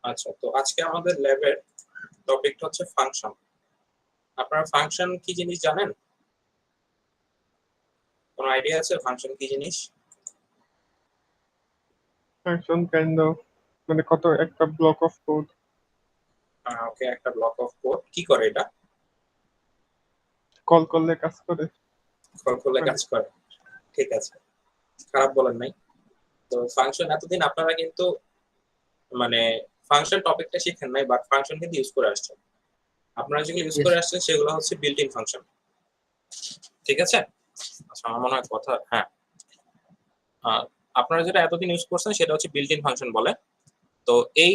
আচ্ছা, তো আজকে আমাদের ল্যাবের টপিকটা হচ্ছে ফাংশন। আপনারা ফাংশন কি জিনিস জানেন? কোনো আইডিয়া আছে ফাংশন কি জিনিস? ফাংশন কাইন্ড অফ মানে কত একটা ব্লক অফ কোড ওকে, একটা ব্লক অফ কোড কি করে এটা? কল করলে কাজ করে। কল করলে মানে কাজ করে। ঠিক আছে, খারাপ বলেন নাই। তো ফাংশন এতদিন আপনারা কিন্তু মানে ফাংশন টপিকটা শিখেন নাই, বাট ফাংশন কিন্তু ইউজ করে আসছেন। আপনারা যেগুলো ইউজ ইয়েস। করে আসছেন সেগুলো হচ্ছে বিল্ট ইন ফাংশন। ঠিক আছে। আচ্ছা, আমার মনে হয় কথা, হ্যাঁ, আহ, আপনারা যেটা এতদিন ইউজ করছেন সেটা হচ্ছে বিল্ট ইন ফাংশন বলে। তো এই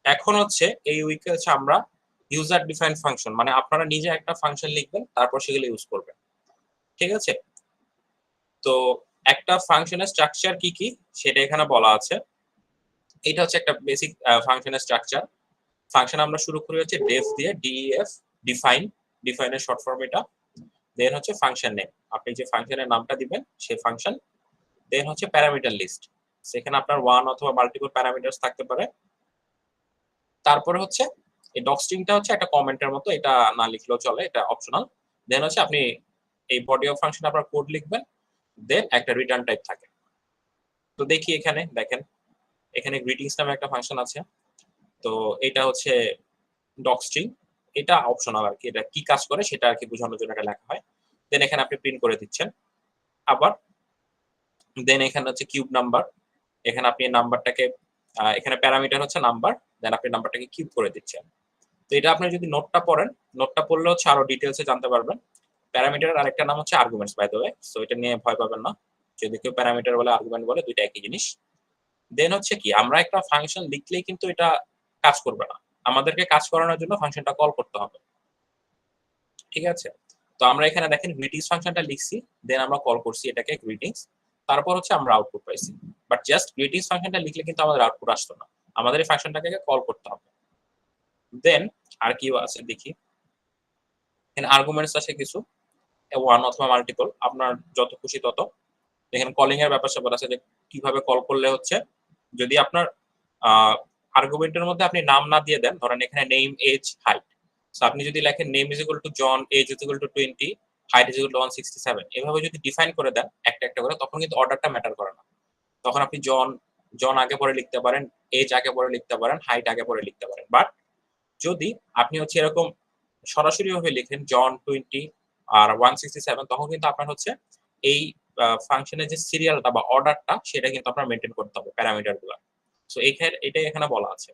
এখন হচ্ছে এই উইকে হচ্ছে আমরা ইউজার ডিফাইন্ড ফাংশন, মানে আপনারা নিজে একটা ফাংশন লিখবেন, তারপর সেগুলো ইউজ করবেন। ঠিক আছে। তো একটা ফাংশনের স্ট্রাকচার কি কি সেটা এখানে বলা আছে। এটা হচ্ছে একটা বেসিক ফাংশনের স্ট্রাকচার। ফাংশন আমরা শুরু করি হচ্ছে ডেফ দিয়ে, ডিইএফ, ডিফাইন, ডিফাইনের শর্ট ফর্ম এটা। দেন হচ্ছে ফাংশন নেম, আপনি যে ফাংশনের নামটা দিবেন সেই ফাংশন। দেন হচ্ছে প্যারামিটার লিস্ট, সেখানে আপনার ওয়ান অথবা মাল্টিপল প্যারামিটারস থাকতে পারে। তারপরে হচ্ছে এই ডক স্ট্রিংটা হচ্ছে একটা কমেন্টের মতো, এটা না লিখলেও চলে, এটা অপশনাল। দেন হচ্ছে আপনি এই বডি অফ ফাংশন আপনার কোড লিখবেন। দেন একটা রিটার্ন টাইপ থাকে। তো দেখি এখানে দেখেন, এখানে গ্রিটিংস নামে একটা ফাংশন আছে। তো এটা হচ্ছে ডক স্ট্রিং, এটা অপশনাল আর কি, এটা কি কাজ করে সেটা আর কি বোঝানোর জন্য এটা লেখা হয়। দেন এখানে আপনি প্রিন্ট করে দিচ্ছেন। আবার দেন এখানে হচ্ছে কিউব নাম্বার, এখানে আপনি নাম্বারটাকে এখানে প্যারামিটার হচ্ছে নাম্বার, দেন আপনি নাম্বারটাকে কিউব করে দিচ্ছেন। তো এটা আপনি যদি নোটটা পড়েন, নোটটা পড়লে হচ্ছে আরো ডিটেলসে জানতে পারবেন। প্যারামিটারের আরেকটা নাম হচ্ছে arguments, by the way, so এটা নিয়ে ভয় পাবেন না। যদি কেউ প্যারামিটার বলে আর্গুমেন্ট বলে, দুইটা একই জিনিস। দেন হচ্ছে কি, আমরা একটা ফাংশন লিখলেই কিন্তু এটা কাজ করবে না, আমাদেরকে কাজ করানোর জন্য ফাংশনটা কল করতে হবে। ঠিক আছে। তো আমরা এখানে দেখেন গ্রিটিংস ফাংশনটা লিখছি, দেন আমরা কল করছি এটাকে গ্রিটিংস, তারপর হচ্ছে আমরা আউটপুট পাইছি। বাট জাস্ট গ্রিটিংস ফাংশনটা লিখলে কিন্তু আমাদের আউটপুট আসতো না, আমাদের এই ফাংশনটাকে কল করতে হবে। দেন আর কি আছে দেখি, এখানে আর্গুমেন্টস আছে কিছু, ওয়ান অথবা মাল্টিপল, আপনার যত খুশি তত। এখানে কলিং এর ব্যাপার স্যাপার আছে যে কিভাবে কল করলে হচ্ছে, যদি আপনার আর্গুমেন্টের মধ্যে আপনি নাম না দিয়ে দেন, ধরেন এখানে নেম, এজ, হাইট। সো আপনি যদি লেখেন name is equal to John, age is equal to 20, height is equal to 167, এভাবে যদি ডিফাইন করে দেন একটা একটা করে, তখন কিন্তু অর্ডারটা ম্যাটার করে না। তখন আপনি জন জন আগে পরে লিখতে পারেন, এজ আগে পরে লিখতে পারেন, হাইট আগে পরে লিখতে পারেন। বাট যদি আপনি হচ্ছে এরকম সরাসরি ভাবে লিখেন জন 20 আর 167, তখন কিন্তু আপনার হচ্ছে এই ফাংশনের যে সিরিয়ালটা বা অর্ডারটা সেটা কিন্তু আপনার মেনটেন করতে হবে প্যারামিটার গুলো। সো এইখানে এটাই এখানে বলা আছে।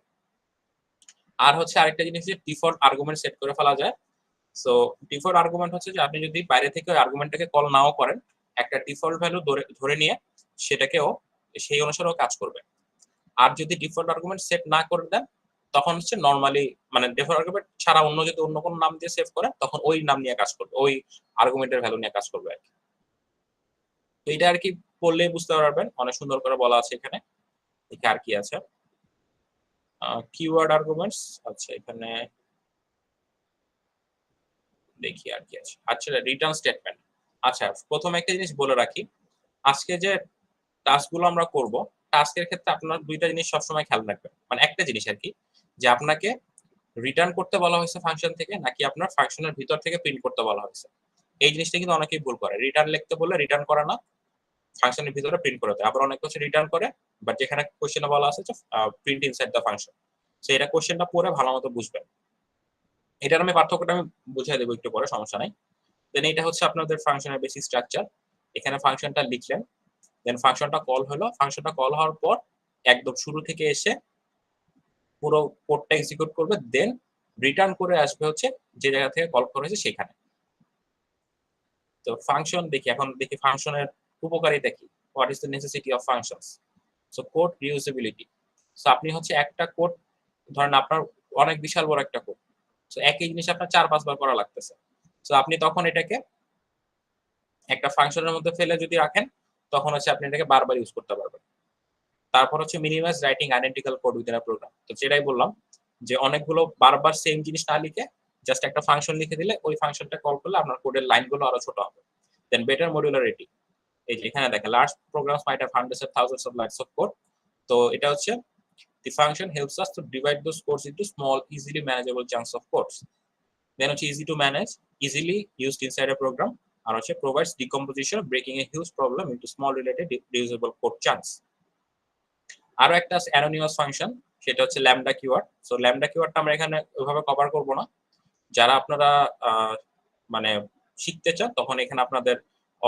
আর হচ্ছে আরেকটা জিনিস যে ডিফল্ট আর্গুমেন্ট সেট করে ফেলা যায়। সো ডিফল্ট আর্গুমেন্ট হচ্ছে যে আপনি যদি বাইরে থেকে ওই আর্গুমেন্টটাকে কল নাও করেন, একটা ডিফল্ট ভ্যালু ধরে নিয়ে সেটাকেও সেই অনুসারেও কাজ করবে। আর যদি ডিফল্ট আর্গুমেন্ট সেট না করে দেন, তখন হচ্ছে নরমালি মানে ডিফল্ট আর্গুমেন্ট ছাড়া অন্য যদি অন্য কোনো নাম দিয়ে সেভ করেন, তখন ওই নাম নিয়ে কাজ করবে, ওই আর্গুমেন্টের ভ্যালু নিয়ে কাজ করবে আর কি। তো এটা আর কি পড়লেই বুঝতে পারবেন, অনেক সুন্দর করে বলা আছে এখানে। এখানে আর কি আছে, কিওয়ার্ড আর্গুমেন্টস, আচ্ছা এখানে দেখি আর কি আছে। আচ্ছা, রিটার্ন স্টেটমেন্ট। আচ্ছা, প্রথমে একটা জিনিস বলে রাখি, আজকে যে টাস্কগুলো আমরা করব, টাস্কের ক্ষেত্রে আপনার দুইটা জিনিস সবসময় খেয়াল রাখবেন, মানে একটা জিনিস আর কি, যে আপনাকে রিটার্ন করতে বলা হয়েছে ফাংশন থেকে, নাকি আপনার ফাংশনের ভিতর থেকে প্রিন্ট করতে বলা হয়েছে। এই জিনিসটা কিন্তু অনেকেই ভুল করে, রিটার্ন লিখতে বললে রিটার্ন করে না, ফাংশনের ভিতরে প্রিন্ট করে দেয়। আবার অনেক হচ্ছে রিটার্ন করে, বাট যেখানে কোশ্চেনে বলা আছে যে print inside the function, so এটা কোশ্চেনটা পড়ে ভালো মতো বুঝবেন। এটার আমি পার্থক্যটা আমি বুঝিয়ে দেবো একটু পরে, সমস্যা নাই। দেন এটা হচ্ছে আপনাদের ফাংশনের বেসিক স্ট্রাকচার। এখানে ফাংশনটা লিখলেন, দেন ফাংশনটা কল হলো, ফাংশনটা কল হওয়ার পর একদম শুরু থেকে এসে পুরো কোডটা এক্সিকিউট করবে, দেন রিটার্ন করে আসবে হচ্ছে যে জায়গা থেকে কল করা হয়েছে সেখানে। তো ফাংশন দেখি, এখন দেখি ফাংশনের উপকারিতা কি, what is the necessity of functions. So code reusability. So আপনি হচ্ছে একটা কোড, ধরেন আপনার অনেক বিশাল বড় একটা কোড, সো একই জিনিস আপনার 4-5 বার করা লাগতেছে। সো আপনি তখন এটাকে একটা ফাংশনের মধ্যে ফেলে যদি রাখেন, তখন হচ্ছে আপনি এটাকে বারবার ইউজ করতে পারবেন। তারপর হচ্ছে minimize writing identical code within a program. তো যেটাই বললাম, যে অনেকগুলো বারবার সেম জিনিস না লিখে জাস্ট একটা ফাংশন লিখে দিলে ওই ফাংশনটা কল করলে আপনার কোডের লাইনগুলো আরো ছোট হবে। দেন বেটার মডুলারিটি, এই যে এখানে দেখেন large programs might have hundreds of thousands of lines of code. তো এটা হচ্ছে The function helps us to divide those codes into small, easily manageable chunks of codes. Then হচ্ছে easy to manage, easily used inside a program, আর হচ্ছে provides decomposition, breaking a huge problem into small related reusable code chunks. আরো একটা আছে anonymous function, সেটা হচ্ছে lambda keyword. So lambda কিওয়ার্ডটা আমরা এখানে ওইভাবে কভার করব না। যারা আপনারা মানে শিখতে চান তখন এখানে আপনাদের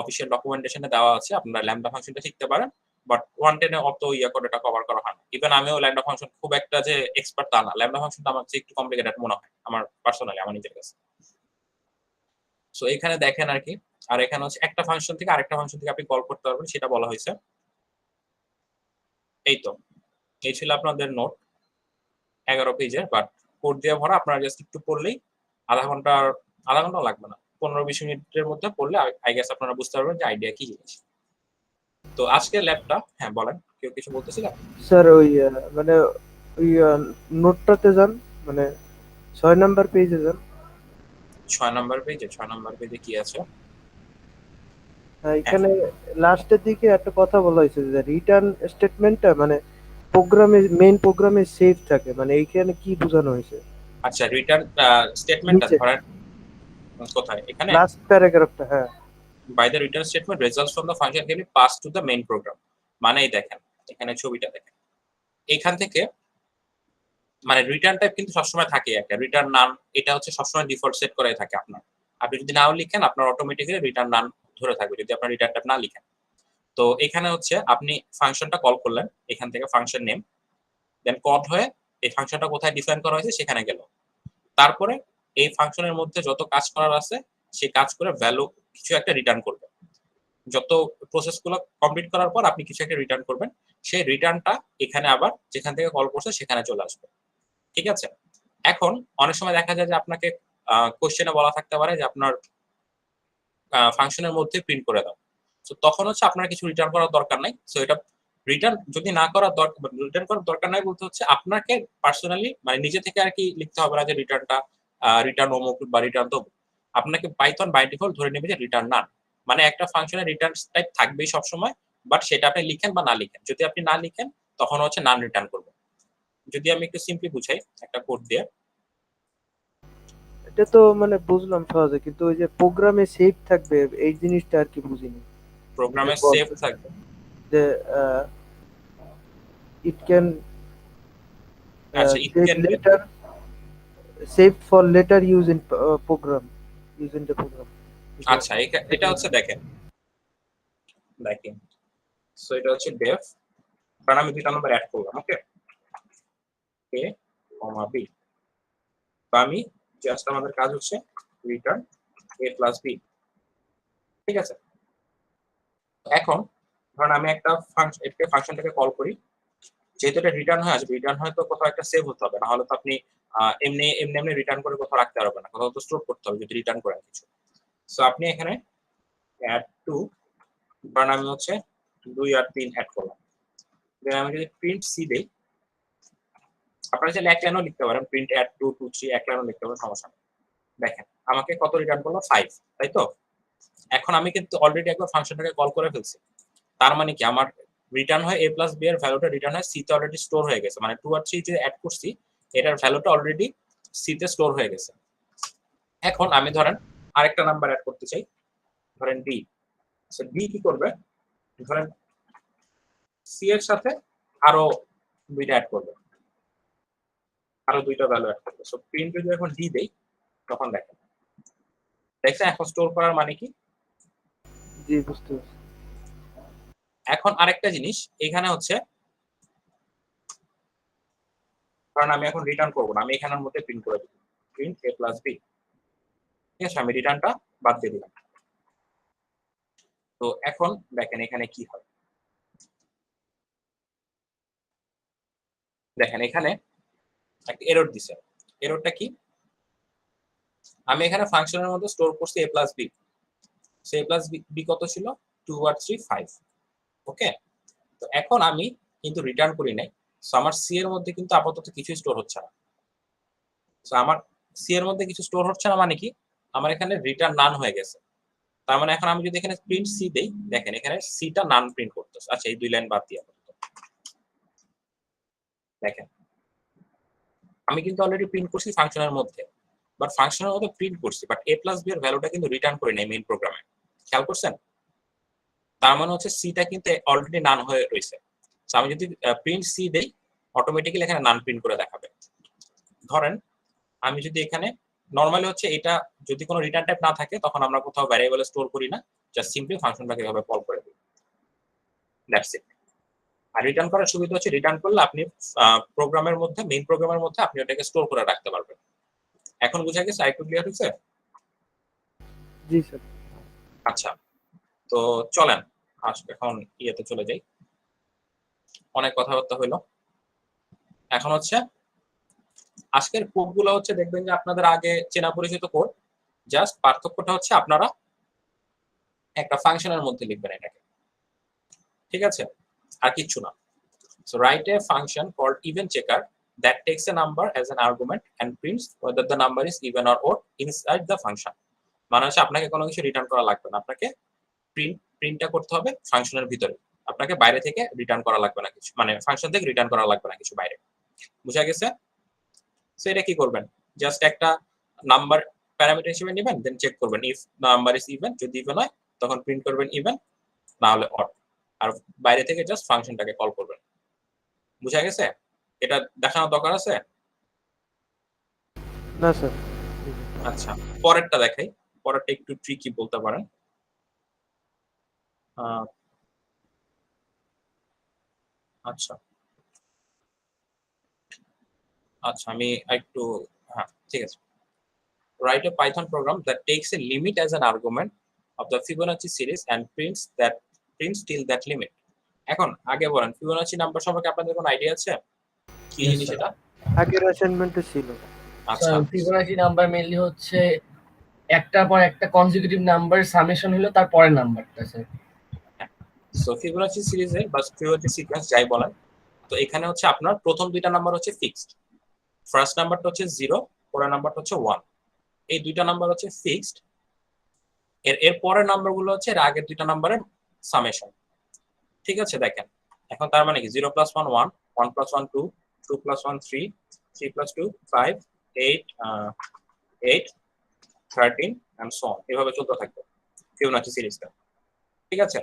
অফিসিয়াল ডকুমেন্টেশনে দেওয়া আছে, আপনারা ল্যামডা ফাংশনটা শিখতে পারেন, বাট 110 এ অত করে এটা কভার করা হয় না। ইভেন আমিও ল্যামডা ফাংশন খুব একটা যে এক্সপার্ট তা না, ল্যামডা ফাংশনটা আমার কাছে একটু কমপ্লিকেটেড মনে হয় আমার পার্সোনালি, আমার নিজের কাছে। সো এখানে দেখেন আর কি, আর এখানে হচ্ছে একটা ফাংশন থেকে আরেকটা ফাংশন থেকে আপনি কল করতে পারবেন, সেটা বলা হয়েছে। এই তো, এই ছিল আপনাদের নোট 11 পেজের, বাট কোড দিয়ে ভরা। আপনারা জাস্ট একটু পড়লেই আধা ঘন্টা লাগবে না, 15-20 মিনিটের মধ্যে পড়লে আই গেস আপনারা বুঝতে পারবেন যে আইডিয়া কি জিনিস। তো আজকের ল্যাবটা, হ্যাঁ বলেন, কেউ কিছু বলতেছিলেন? স্যার ওই মানে ওই নোটটাতে যান, মানে 6 নাম্বার পেজে যান। 6 নাম্বার পেজে কি আছে? এখানে লাস্টের দিকে একটা কথা বলা হয়েছে যে রিটার্ন স্টেটমেন্টটা মানে প্রোগ্রামে, মেইন প্রোগ্রামে সেভ থাকে, মানে এইখানে কি বোঝানো হয়েছে? আচ্ছা, রিটার্ন স্টেটমেন্টটা নিচে। ধরেন কোথায়? এখানে লাস্ট প্যারাগ্রাফটা, হ্যাঁ। by the return statement results from the function can be passed to the main program, মানে এই দেখেন এখানে ছবিটা দেখেন, এখান থেকে মানে রিটার্ন টাইপ কিন্তু সবসময় থাকে একটা রিটার্ন নান, এটা হচ্ছে সবসময় ডিফল্ট সেট করাই থাকে আপনার। আপনি যদি নাও লিখেন আপনার অটোমেটিক্যালি রিটার্ন নান ধরে থাকবে যদি আপনার রিটার্ন টাইপ না লিখেন। তো এখানে হচ্ছে আপনি ফাংশনটা কল করলেন, এখান থেকে ফাংশন নেম, দেন কল হয়ে এই ফাংশনটা কোথায় ডিফাইন করা হয়েছে সেখানে গেল। তারপরে এই ফাংশনের মধ্যে যত কাজ করার আছে সেই কাজ করে ভ্যালু কিছু একটা রিটার্ন করবে। যত প্রসেসগুলো কমপ্লিট করার পর আপনি কিছু একটা রিটার্ন করবেন, সেই রিটার্নটা এখানে আবার যেখান থেকে কল করছে সেখানে চলে আসবে। ঠিক আছে? এখন অনেক সময় দেখা যায় যে আপনাকে কোশ্চেনে বলা থাকতে পারে যে আপনার ফাংশনের মধ্যে প্রিন্ট করে দাও। সো তখন হচ্ছে আপনার কিছু রিটার্ন করার দরকার নাই। সো এটা রিটার্ন যদি না করার রিটার্ন করার দরকার নাই বলতে হচ্ছে আপনাকে পার্সোনালি মানে নিজে থেকে আর কি লিখতে হবে না যে রিটার্নটা রিটার্ন অমুক বা রিটার্ন তো, আপনাকে পাইথন বাই ডিফল্ট ধরে নেবে যে রিটার্ন নান, মানে একটা ফাংশনের রিটার্ন টাইপ থাকবেই সবসময়, বাট সেটা আপনি লিখেন বা না লিখেন। যদি আপনি না লিখেন তখন হচ্ছে নান রিটার্ন করবে। যদি আমি একটু সিম্পলি বুঝাই একটা কোড দিয়ে, এটা তো মানে বুঝলাম সহজে, কিন্তু ওই যে প্রোগ্রামে সেভ থাকবে এই জিনিসটা আর কি বুঝিনি। প্রোগ্রামে সেভ থাকবে যে ইট ক্যান আচ্ছা it can be, later saved for later use in program, use in the program. আচ্ছা এটা হচ্ছে দেখেন সো এটা হচ্ছে ডেফ, কারণ আমি দুইটা নাম্বার অ্যাড করলাম, ওকে, এ কমা বি। তো আমি জাস্ট আমাদের কাজ হচ্ছে রিটার্ন এ প্লাস বি, ঠিক আছে? এখন ধরুন আমি একটা ফাংশনটাকে কল করি, যেহেতু এটা রিটার্ন হয় আসবে, রিটার্ন হয় তো কোথাও একটা সেভ হতে হবে, না হলে তো আপনি এমনি রিটার্ন করে কোথাও রাখতে পারবেন না, কোথাও তো স্টোর করতে হবে যদি রিটার্ন করেন কিছু। সো আপনি এখানে অ্যাড টু, ধরুন আমি হচ্ছে 2 আর 3 অ্যাড করলাম, দেন আমি যদি প্রিন্ট সি দেই, আপনারা চাইলে এক লাইনও লিখতে পারেন, প্রিন্ট অ্যাড 2 2 3 এক লাইনও লিখতে পারেন, সমস্যা নেই। দেখেন আমাকে কত রিটার্ন করলো 5, তাই তো? এখন আমি কিন্তু অলরেডি একবার ফাংশনটাকে কল করে ফেলছি, তার মানে কি আমার রিটার্ন হয় a প্লাস b এর ভ্যালুটা রিটার্ন হয় c তে অলরেডি স্টোর হয়ে গেছে, মানে 2 আর 3 যে অ্যাড করছি এটার ভ্যালুটা অলরেডি c তে স্টোর হয়ে গেছে। এখন আমি ধরেন আরেকটা নাম্বার অ্যাড করতে চাই, ধরেন d। সো d কি করবে, ধরেন c এর সাথে আরো দুইটা অ্যাড করবে, আরো দুইটা ভ্যালু অ্যাড করবে। সো প্রিন্ট যদি এখন d দেই তখন দেখেন এখন স্টোর করার মানে কি। জি, বুঝতে পারছি। এখন আরেকটা জিনিস এখানে হচ্ছে, কারণ আমি এখন রিটার্ন করবো না, আমি এখানের মধ্যে প্রিন্ট করে দিব প্রিন্ট a প্লাস b, ঠিক আছে? আমি রিটার্নটা বাদ দিয়ে দিলাম। তো এখন দেখেন এখানে কি হয়, দেখেন এখানে একটা এরর দিছে। এররটা কি, আমি এখানে ফাংশনের মধ্যে স্টোর করছি a plus B, so a plus B কত ছিল 2 আর 3 5, ওকে? তো এখন আমি কিন্তু রিটার্ন করি নাই, সো আমার সি এর মধ্যে কিন্তু আপাতত কিছু স্টোর হচ্ছে না। সো আমার সি এর মধ্যে কিছু স্টোর হচ্ছে না মানে কি, আমার এখানে রিটার্ন নান হয়ে গেছে। তার মানে এখন আমি যদি এখানে প্রিন্ট সি দেই, দেখেন এখানে সিটা নান প্রিন্ট করতেছে। আচ্ছা এই দুই লাইন বাদ দিয়ে দেখেন আমি কিন্তু অলরেডি প্রিন্ট করছি ফাংশনের মধ্যে, বাট ফাংশনের মধ্যে প্রিন্ট করছি, বাট a প্লাস b এর ভ্যালুটা কিন্তু রিটার্ন করি নাই মেইন প্রোগ্রামে। খেয়াল করছেন? তার মানে হচ্ছে সিটা কিন্তু অলরেডি নান হয়ে রয়েছে। তো আমি যদি প্রিন্ট সি দেই, অটোমেটিক্যালি এখানে নান প্রিন্ট করে দেখাবে। ধরেন আমি যদি এখানে নরমালি হচ্ছে এটা যদি কোনো রিটার্ন টাইপ না থাকে তখন আমরা কোথাও ভ্যারিয়েবল স্টোর করি না, জাস্ট সিম্পলি ফাংশনটাকে এভাবে কল করে দিই, দ্যাটস ইট। আর রিটার্ন করার সুবিধা হচ্ছে রিটার্ন করলে আপনি প্রোগ্রামের মধ্যে মেইন প্রোগ্রামের মধ্যে আপনি ওটাকে স্টোর করে রাখতে পারবেন। এখন বুঝা গেছে? আরেকটু ক্লিয়ার হয়েছে? জি স্যার। আচ্ছা, তো চলেন এখন ইয়েতে চলে যাই। অনেক কথাবার্তা হইলো। এখন হচ্ছে আজকের কোডগুলো হচ্ছে দেখবেন যে আপনাদের আগে চেনা পরিচিত কোড, জাস্ট পার্থক্যটা হচ্ছে আপনারা একটা ফাংশনের মধ্যে লিখবেন এটাকে, ঠিক আছে? আর কিচ্ছু না। So write a function called even checker that takes a number as an argument and prints whether the number is even or odd inside the function. মানে হচ্ছে আপনাকে কোনো কিছু রিটার্ন করা লাগবে না, আপনাকে প্রিন্টটা করতে হবে ফাংশনের ভিতরে, আপনাকে বাইরে থেকে রিটার্ন করা লাগবে না কিছু, মানে ফাংশন থেকে রিটার্ন করা লাগবে না কিছু বাইরে। বুঝা গেছে? সো এটা কি করবেন, জাস্ট একটা নাম্বার প্যারামিটার হিসেবে নেবেন, দেন চেক করবেন ইফ নাম্বার ইজ ইভেন, যদি ইভেন হয় তখন প্রিন্ট করবেন ইভেন, না হলে অড, আর বাইরে থেকে জাস্ট ফাংশনটাকে কল করবেন। বুঝা গেছে? এটা দেখানোর দরকার আছে? না স্যার। আচ্ছা, পরেরটা দেখাই। পরেরটা একটু ট্রিকি বলতে পারেন। আচ্ছা আচ্ছা, আমি একটু, হ্যাঁ ঠিক আছে। Write a Python program that takes a limit as an argument of the Fibonacci series and prints till that limit. এখন আগে বলেন ফিবোনাচি নাম্বার সম্পর্কে আপনাদের কোনো আইডিয়া আছে কি Yes, জিনিস sir. এটা? আগের অ্যাসাইনমেন্টে ছিল। আচ্ছা, ফিবোনাচি নাম্বার মেইনলি হচ্ছে একটার পর একটা কনজিকিউটিভ নাম্বার সামেশন হলো তার পরের নাম্বারটা স্যার। সো ফিবোনাচি সিরিজে বা ফিবোনাচি সিকোয়েন্স যাই বলেন, তো এখানে হচ্ছে আপনার প্রথম দুইটা নাম্বার হচ্ছে ফিক্সড, ফার্স্ট নাম্বারটা হচ্ছে 0, পরের নাম্বারটা হচ্ছে 1। এই দুইটা নাম্বার হচ্ছে ফিক্সড, এর পরের নাম্বারগুলো হচ্ছে এর আগের দুইটা নাম্বারের সামেশন। ঠিক আছে? দেখেন এখন তার মানে কি 0 + 1 1, 1 + 1 2, 2 + 1 3, 3 + 2 5, 8 8 13 and so on, এভাবে চলতে থাকবে ফিবোনাচি সিরিজটা। ঠিক আছে?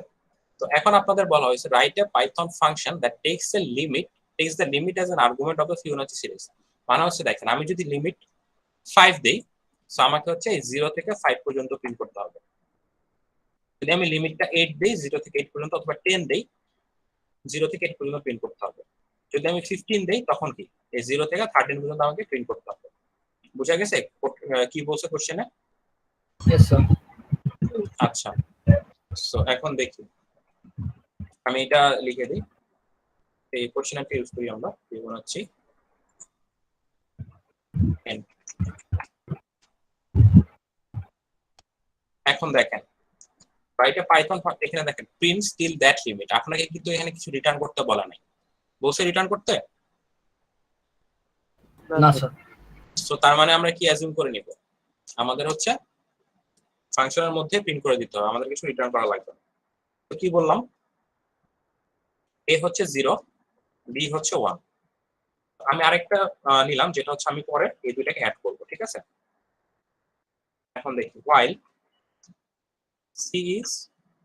তো এখন আপনাদের বলা হয়েছে write a Python function that tax the limit as an argument of the Fibonacci series. মানে হচ্ছে দেখেন আমি যদি লিমিট 5 দেই, সো আমাকে হচ্ছে এই 0 থেকে 5 পর্যন্ত প্রিন্ট করতে হবে। যদি আমি লিমিটটা 8 দেই, 0 থেকে 8 পর্যন্ত, অথবা 10 দেই, 0 থেকে 8 পর্যন্ত প্রিন্ট করতে হবে। যদি আমি 15 দেই তখন কি এই 0 থেকে 13 পর্যন্ত আমাকে প্রিন্ট করতে হবে। বুঝা গেছে কি বলছে কোশ্চেনে? Yes sir. আচ্ছা, সো এখন দেখি আমি এটা লিখে দিই, এই কোশ্চেনটা ইউজ করি আমরা ফিবোনাচি n। এখন দেখেন রাইট এ পাইথন, এখানে দেখেন প্রিন্ট স্টিল দ্যাট লিমিট, আপনাকে কিন্তু এখানে কিছু রিটার্ন করতে বলা নাই, বলছে রিটার্ন করতে। না স্যার। সো তার মানে আমরা কি অ্যাজিউম করে নিব, আমাদের হচ্ছে ফাংশনের মধ্যে প্রিন্ট করে দিতে হবে, আমাদের কিছু রিটার্ন করা লাগবে না। তো কি বললাম, এ হচ্ছে 0, বি হচ্ছে 1। আমি আরেকটা নিলাম যেটা হচ্ছে আমি পরে এই দুইটাকে অ্যাড করব। ঠিক আছে? এখন দেখি while c is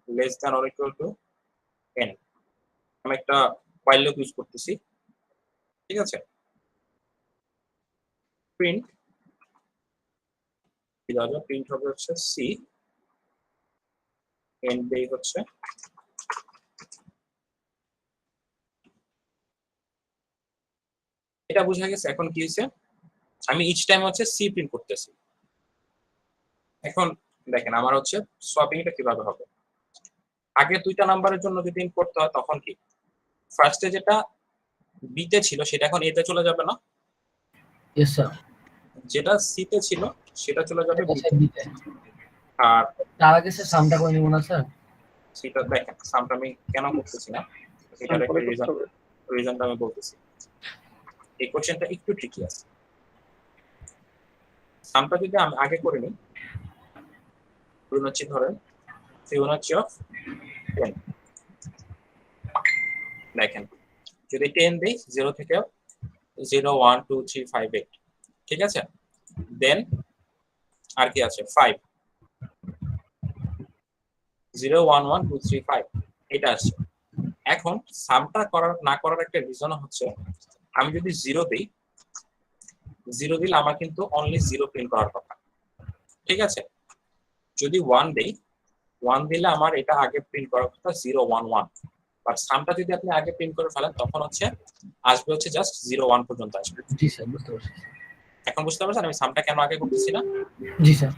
less than or equal to n, আমি একটা while লুপ ইউজ করতেছি। ঠিক আছে? প্রিন্ট প্রিন্ট হবে হচ্ছে c, n দেই হচ্ছে এটা। বুঝা গেছে? এখন কি হয়েছে, আমি ইচ টাইম হচ্ছে সি প্রিন্ট করতেছি। এখন দেখেন আমার হচ্ছে সোয়াপিংটা কিভাবে হবে, আগে দুইটা নাম্বারের জন্য যদি ইন করতে হয় তখন কি ফার্স্টে যেটা বি তে ছিল সেটা এখন এ তে চলে যাবে না, ইয়েস স্যার। যেটা সি তে ছিল সেটা চলে যাবে বি তে। বিতে। আর তার আগে স্যার সামটা করে নিব না স্যার? সেটা দেখেন সামটা আমি কেন করতেছি না, এটার একটা রিজনটা আমি বলতেছি। এই কোশ্চেনটা একটু ট্রিকি আছে, সামটা যদি আমি আগে করে নিই, ফিবোনাচি ধরেন ফিবোনাচি অফ 10, দেখেন যদি 10 দেই 0 থেকে 0 1 2 3 5 8 ঠিক আছে। দেন আর কি আছে 5 0 1 1 2 3 5 এটা আছে। এখন সামটা না করার একটা রিজন হচ্ছে আমি যদি 0 দিই, 0 দিলে আমার কিন্তু অনলি 0 প্রিন্ট করার কথা, ঠিক আছে। যদি 1 দেই, 1 দিলে আমার এটা আগে প্রিন্ট করার কথা 0 1 1, বাট সামটা যদি আপনি আগে প্রিন্ট করে ফেলেন তখন হচ্ছে আসবে হচ্ছে জাস্ট 0 1 পর্যন্ত আসবে। জি স্যার, বুঝতে পারছি। এখন বুঝতে পারছেন আমি সামটা কেন আগে করতেছি না? জি স্যার।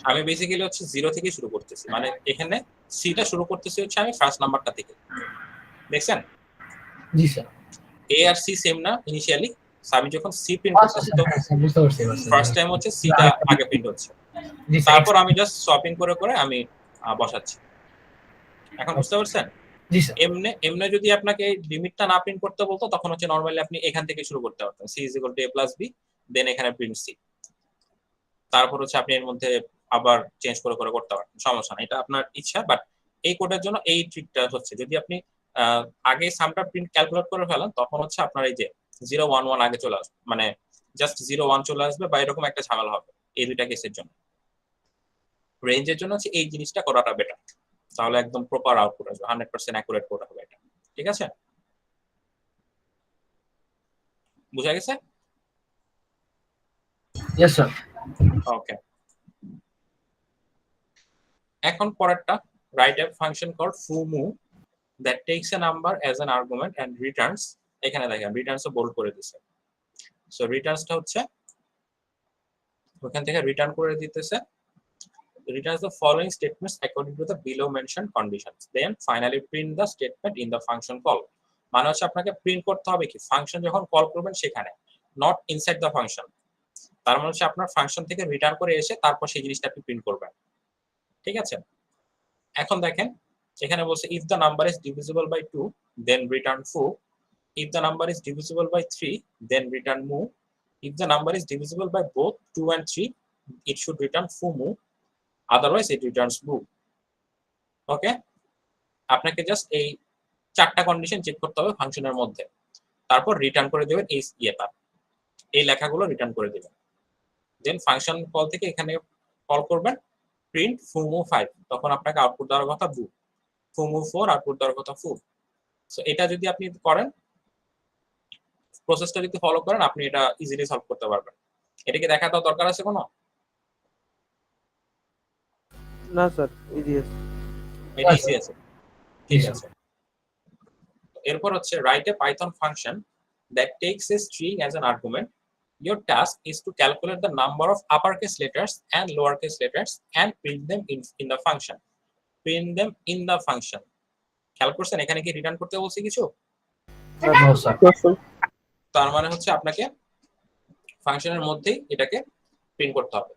আমি বেসিক্যালি হচ্ছে 0 থেকে শুরু করতেছি, মানে এখানে সিটা শুরু করতেছি হচ্ছে আমি ফার্স্ট নাম্বারটা থেকে, দেখছেন? জি স্যার। এ আর সি সেম না ইনিশিয়ালি, আমি যখন সি প্রিন্ট আচ্ছা করতেছি স্যার, তো হ্যাঁ স্যার, বুঝতে পারছি এবার স্যার। ফার্স্ট টাইম হচ্ছে সিটা আগে প্রিন্ট হচ্ছে, জি স্যার। তারপর আমি জাস্ট শপিং করে করে আমি বসাচ্ছি। এখন বুঝতে পারছেন? জি স্যার। এমনে যদি আপনাকে লিমিটটা না প্রিন্ট করতে বলতো তখন হচ্ছে নরমালি আপনি এখান থেকে শুরু করতে পারতেন, C is equal to A plus B, then এখানে প্রিন্ট সি, তারপর হচ্ছে আপনি এর মধ্যে আবার চেঞ্জ করে করে করতে পারতেন, সমস্যা না, এটা আপনার ইচ্ছা। বাট এই কোডের জন্য এই ট্রিকটা হচ্ছে যদি আপনি আগে সামটা প্রিন্ট ক্যালকুলেট করে ফেলেন তখন হচ্ছে আপনার এই যে 0 1 1 আগে চলে আসবে, মানে জাস্ট 0 1 চলে আসবে বা এরকম একটা ঝামেলা হবে এই দুইটা কেসের জন্য। রেঞ্জের জন্য হচ্ছে এই জিনিসটা করাটা বেটার, তাহলে একদম প্রপার আউটপুট আসবে, 100% অ্যাকুরেট কোড হবে এটা, ঠিক আছে? বুঝা গেছে? Yes sir. ওকে, এখন পরেরটা, write a function called foo_move that takes a number as an argument and returns, এখানে দেখেন returns ও বোল্ড করে দিয়েছে। সো রিটার্নসটা হচ্ছে ওখান থেকে রিটার্ন করে দিতেছে, returns the following statements according to the below mentioned conditions, then finally print the statement in the function call। মানে হচ্ছে আপনাকে প্রিন্ট করতে হবে কি ফাংশন যখন কল করবেন সেখানে, নট ইনসাইড দ্য ফাংশন। তার মানে হচ্ছে আপনার ফাংশন থেকে রিটার্ন করে এসে তারপর সেই জিনিসটা আপনি প্রিন্ট করবেন, ঠিক আছে? এখন দেখেন এখানে বলছে if the number is divisible by 2 then return foo, if the number is divisible by 3 then return move, if the number is divisible by both 2 and 3 it should return foo_move, otherwise it returns move। ওকে, আপনাকে just এই চারটা condition check করতে হবে ফাংশনের মধ্যে, তারপর return করে দেবেন এই ইয়েটা, এই লেখাগুলো রিটার্ন করে দেবেন। দেন ফাংশন কল থেকে এখানে কল করবেন প্রিন্ট foo_move 5, তখন আপনাকে আউটপুট দেওয়ার কথা বু, foo_move 4 আউটপুট দেওয়ার কথা ফু। সো এটা যদি আপনি করেন, প্রসেসটা যদি ফলো করেন আপনি এটা ইজিলি সলভ করতে পারবেন। এটাকে দেখা তো দরকার আছে কোনো? না স্যার, ইজি আছে। এটা ইজি আছে, ঠিক আছে। এরপর হচ্ছে write a python function that takes a string as an argument, your task is to calculate the number of uppercase letters and lowercase letters and print them in the function, print them in the function। খেয়াল করছেন এখানে কি return করতে বলছি কিছু? No sir. তার মানে হচ্ছে আপনাকে ফাংশনের মধ্যেই এটাকে প্রিন্ট করতে হবে।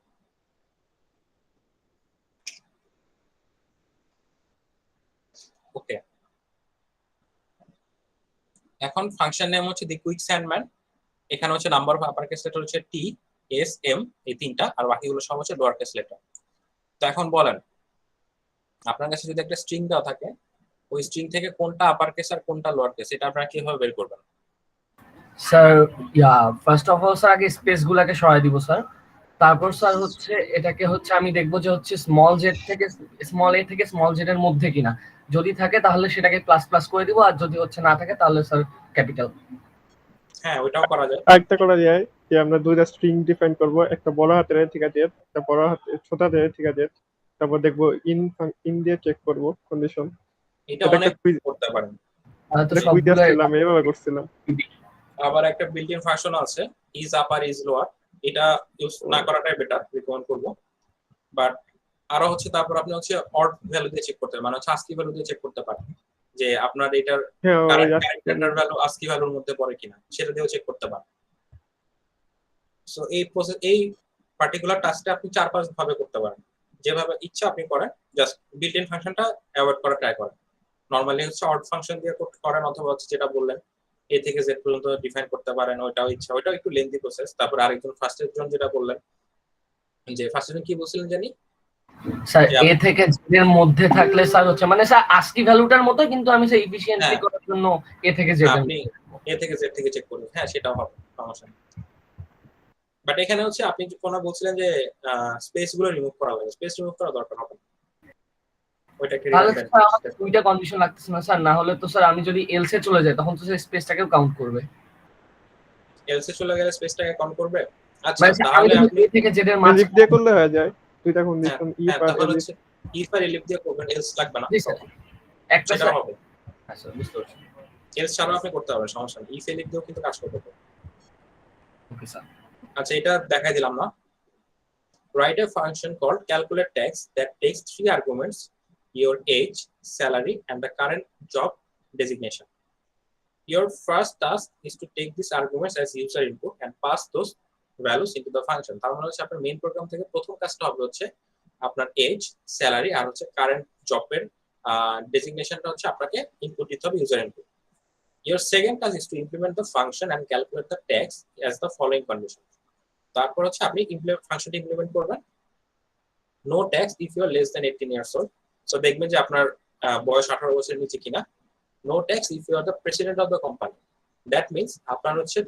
ওকে, এখন ফাংশন নেম হচ্ছে দি কুইক স্যান্ডম্যান, এখানে হচ্ছে number of upper case letter হচ্ছে টি এস এম এই তিনটা, আর বাকিগুলো সব হচ্ছে লোয়ার কেস লেটার। তো এখন বলেন আপনার কাছে যদি একটা স্ট্রিং দেওয়া থাকে ওই স্ট্রিং থেকে কোনটা আপার কেস আর কোনটা লোয়ার কেস এটা আপনারা কিভাবে বের করবেন? Sir first of all sir আগে স্পেস গুলাকে সরাই দিব স্যার, তারপর স্যার হচ্ছে এটাকে হচ্ছে আমি দেখবো যে হচ্ছে স্মল জেড থেকে স্মল এ থেকে স্মল জেড এর মধ্যে কিনা, যদি থাকে তাহলে সেটাকে প্লাস প্লাস করে দিব, আর যদি হচ্ছে না থাকে তাহলে স্যার ক্যাপিটাল। হ্যাঁ ওইটাও করা যায়। আরেকটা করা যায় যে আমরা দুইটা স্ট্রিং ডিফাইন করব, একটা বড় হাতের ঠিক আছে, একটা বড় হাতের ছোট হাতের ঠিক আছে, তারপর দেখবো ইন দিয়ে চেক করব কন্ডিশন। এটা অনেক করতে পারেন, তাহলে তো এটা কুইজ সবগুলো আসছিলাম এভাবে করছিলাম। আবার একটা বিল্ট ইন ফাংশন আছে ইজ আপার ইজ লোয়ার, এটা ইউজ না করাটাই বেটার রিকমেন্ড করব। বাট আরো হচ্ছে তারপর আপনি হচ্ছে অড ভ্যালু দিয়ে চেক করতে পারেন, মানে হচ্ছে আস্কি ভ্যালু দিয়ে চেক করতে পারেন যে আপনার এটার হ্যাঁ ক্যারেক্টার ভ্যালু আস্কি ভ্যালুর মধ্যে পড়ে কিনা, সেটা দিয়েও চেক করতে পারেন। সো এই প্রসেস এই পার্টিকুলার টাস্কটা আপনি 4-5 ভাবে করতে পারেন, যেভাবে ইচ্ছা আপনি করেন, জাস্ট বিল্ট ইন ফাংশনটা অ্যাভয়েড করা ট্রাই করেন। নরমালি হচ্ছে অড ফাংশন দিয়ে করেন, অথবা হচ্ছে যেটা বললেন এ থেকে জেড পর্যন্ত ডিফাইন করতে পারেন, ওইটাও ইচ্ছা, ওইটাও একটু লেন্থি প্রসেস। তারপর আরেকজন ফার্স্টের জন যেটা বললেন, যে ফার্স্টের জন কি বলছিলেন জানি স্যার এ থেকে জেড এর মধ্যে থাকলে স্যার হচ্ছে মানে স্যার আস্কি ভ্যালুটার মতো, কিন্তু আমি স্যার এফিশিয়েন্টলি করার জন্য এ থেকে জেড আপনি এ থেকে জেড থেকে চেক করবেন, হ্যাঁ সেটাও হবে, সমস্যা নেই। বাট এখানে হচ্ছে আপনি কোনো বলছিলেন যে স্পেস গুলো রিমুভ করা লাগে, স্পেস রিমুভ করা দরকার হবে না। ওইটা একটা তাহলে রিডান্ডেন্ট স্যার আমার দুইটা কন্ডিশন লাগতেছে না স্যার, না হলে তো স্যার আমি যদি এলসে চলে যাই তখন তো স্যার স্পেসটাকেও কাউন্ট করবে। এলসে চলে গেলে স্পেসটাকে কাউন্ট করবে। আচ্ছা মানে স্যার আমি তাহলে যদি আপনি A থেকে জেড এর এলিপ মাঝখানে, দিয়ে করলে হয়ে যায় দুইটা হ্যাঁ কন্ডিশন, হ্যাঁ, আর তখন এলিপ। হচ্ছে ইফ আর এলিপ দিয়ে করবেন, এলস লাগবে না, জি স্যার একটা সেটাও স্যার। হবে। হ্যাঁ স্যার বুঝতে পারছি। এলস ছাড়াও আপনি করতে পারবেন, সমস্যা নেই, ইফ এলিপ দিয়েও কিন্তু কাজ করতে পারবেন। Okay sir. আচ্ছা এটা দেখাই দিলাম না। Write a function called calculate tax that takes 3 arguments: your age, salary, and the current job designation. Your first task is to take these arguments as user input and pass those values into the function. তার মানে হচ্ছে আপনার main program থেকে প্রথম কাজটা হবে হচ্ছে আপনার এজ, স্যালারি আর হচ্ছে কারেন্ট জবের ডেজিগনেশনটা হচ্ছে আপনাকে ইনপুট দিতে হবে user input. Your second task is to implement the function and calculate the tax as the following condition. তারপর হচ্ছে আপনি ফাংশনটি ইমপ্লিমেন্ট করবেন, no tax if you are less than 18 years old. So দেখবেন যে আপনার বয়স 18 বছরের নিচে কিনা। No tax if you are the president of the company, that means আপনার হচ্ছে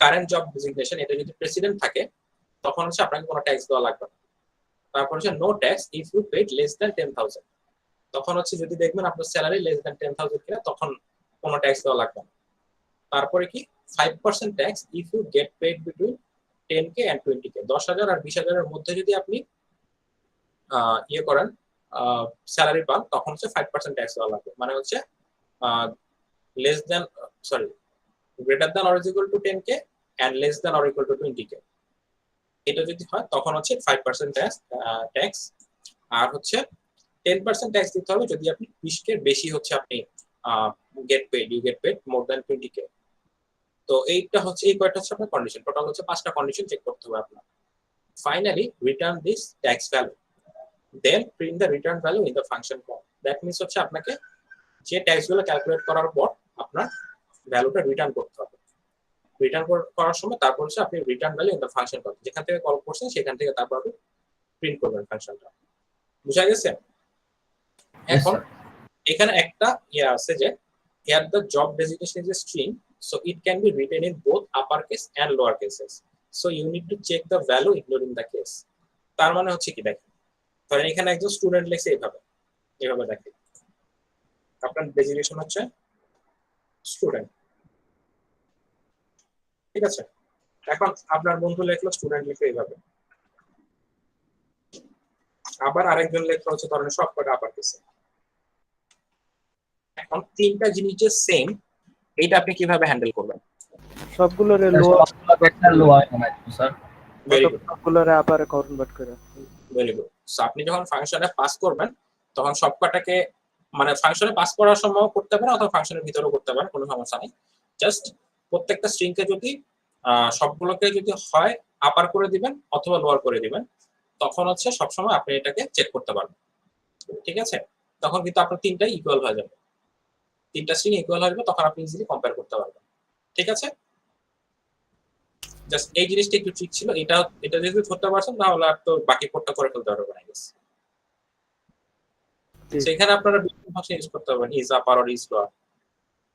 কারেন্ট জব ডেজিগনেশন এটা যদি প্রেসিডেন্ট থাকে তখন হচ্ছে আপনাকে কোনো ট্যাক্স দেওয়া লাগবে না। তারপর হচ্ছে no tax if you paid less than 10,000, তখন হচ্ছে যদি দেখবেন আপনার স্যালারি লেস দ্যান 10,000 কিনা তখন কোনো ট্যাক্স দেওয়া লাগবে না। তারপরে কি 5% tax if you get paid between 10K and 20K, 10,000 আর 20,000 এর মধ্যে যদি আপনি ইয়ে করেন স্যালারি পান তখন হচ্ছে 5% ট্যাক্স দেওয়া লাগবে। মানে হচ্ছে less than greater than or equal to 10K and less than or equal to 20K, এটা যদি হয় তখন হচ্ছে 5% ট্যাক্স। আর হচ্ছে 10% ট্যাক্স দিতে হবে যদি আপনি 20K বেশি হচ্ছে আপনি you get paid more than 20K। তো এইটা হচ্ছে এই কয়টা হচ্ছে আপনার কন্ডিশন, টোটাল হচ্ছে 5টা কন্ডিশন চেক করতে হবে আপনার। Finally return this tax value, then print the return value in the function call. That means হচ্ছে আপনাকে যে ট্যাক্স গুলো ক্যালকুলেট করার পর আপনার ভ্যালুটা রিটার্ন করতে হবে। রিটার্ন করার সময় তারপর হচ্ছে আপনি return value in the function call, যেখান থেকে কল করছেন সেখান থেকে তারপর আপনি প্রিন্ট করবেন ফাংশনটা। বুঝা গেছে? এখন এখানে একটা আছে যে here the job designation is a string, so it can be written in both uppercase and lower cases, so you need to check the value including the case. তার মানে হচ্ছে কি দেখেন, ধরেন এখানে একজন স্টুডেন্ট লেখছে এইভাবে দেখেন আপনার ডেজিগনেশন হচ্ছে স্টুডেন্ট, ঠিক আছে। এখন আপনার বন্ধু লেখলো স্টুডেন্ট লিখে এইভাবে, আবার আরেকজন লেখলো হচ্ছে ধরেন সবকটা আপার কেসে। এখন তিনটা জিনিস যে সেম, এইটা আপনি কিভাবে হ্যান্ডেল করবেন? সবগুলোর একটা লোয়ার বানাইতো স্যার। ভেরি গুড, সবগুলোর আবার কনভার্ট করে। Very good. সো আপনি যখন ফাংশনে পাস করবেন তখন সবকটাকে মানে ফাংশনে পাস করার সময় করতে পারেন অথবা ফাংশনের ভিতরেও করতে পারেন, কোনো সমস্যা নেই। জাস্ট প্রত্যেকটা স্ট্রিংকে যদি সবগুলোকে যদি হয় আপার করে দিবেন অথবা লোয়ার করে দিবেন, তখন হচ্ছে সবসময় আপনি এটাকে চেক করতে পারবেন, ঠিক আছে। তখন কিন্তু আপনার তিনটাই ইকুয়াল হয়ে যাবে, তিনটা স্ট্রিং ইকুয়াল হয়ে যাবে, তখন আপনি ইজিলি কম্পেয়ার করতে পারবেন, ঠিক আছে। জাস্ট এই জিনিসটা একটু ঠিক ছিল, এটা যদি ধরতে পারছেন তাহলে আর তো বাকি কোডটা করে ফেলতে পারবেন আই গেস। সেখানে আপনারা বিভিন্ন ভাষা ইউজ করতে পারবেন, is upper or is lower,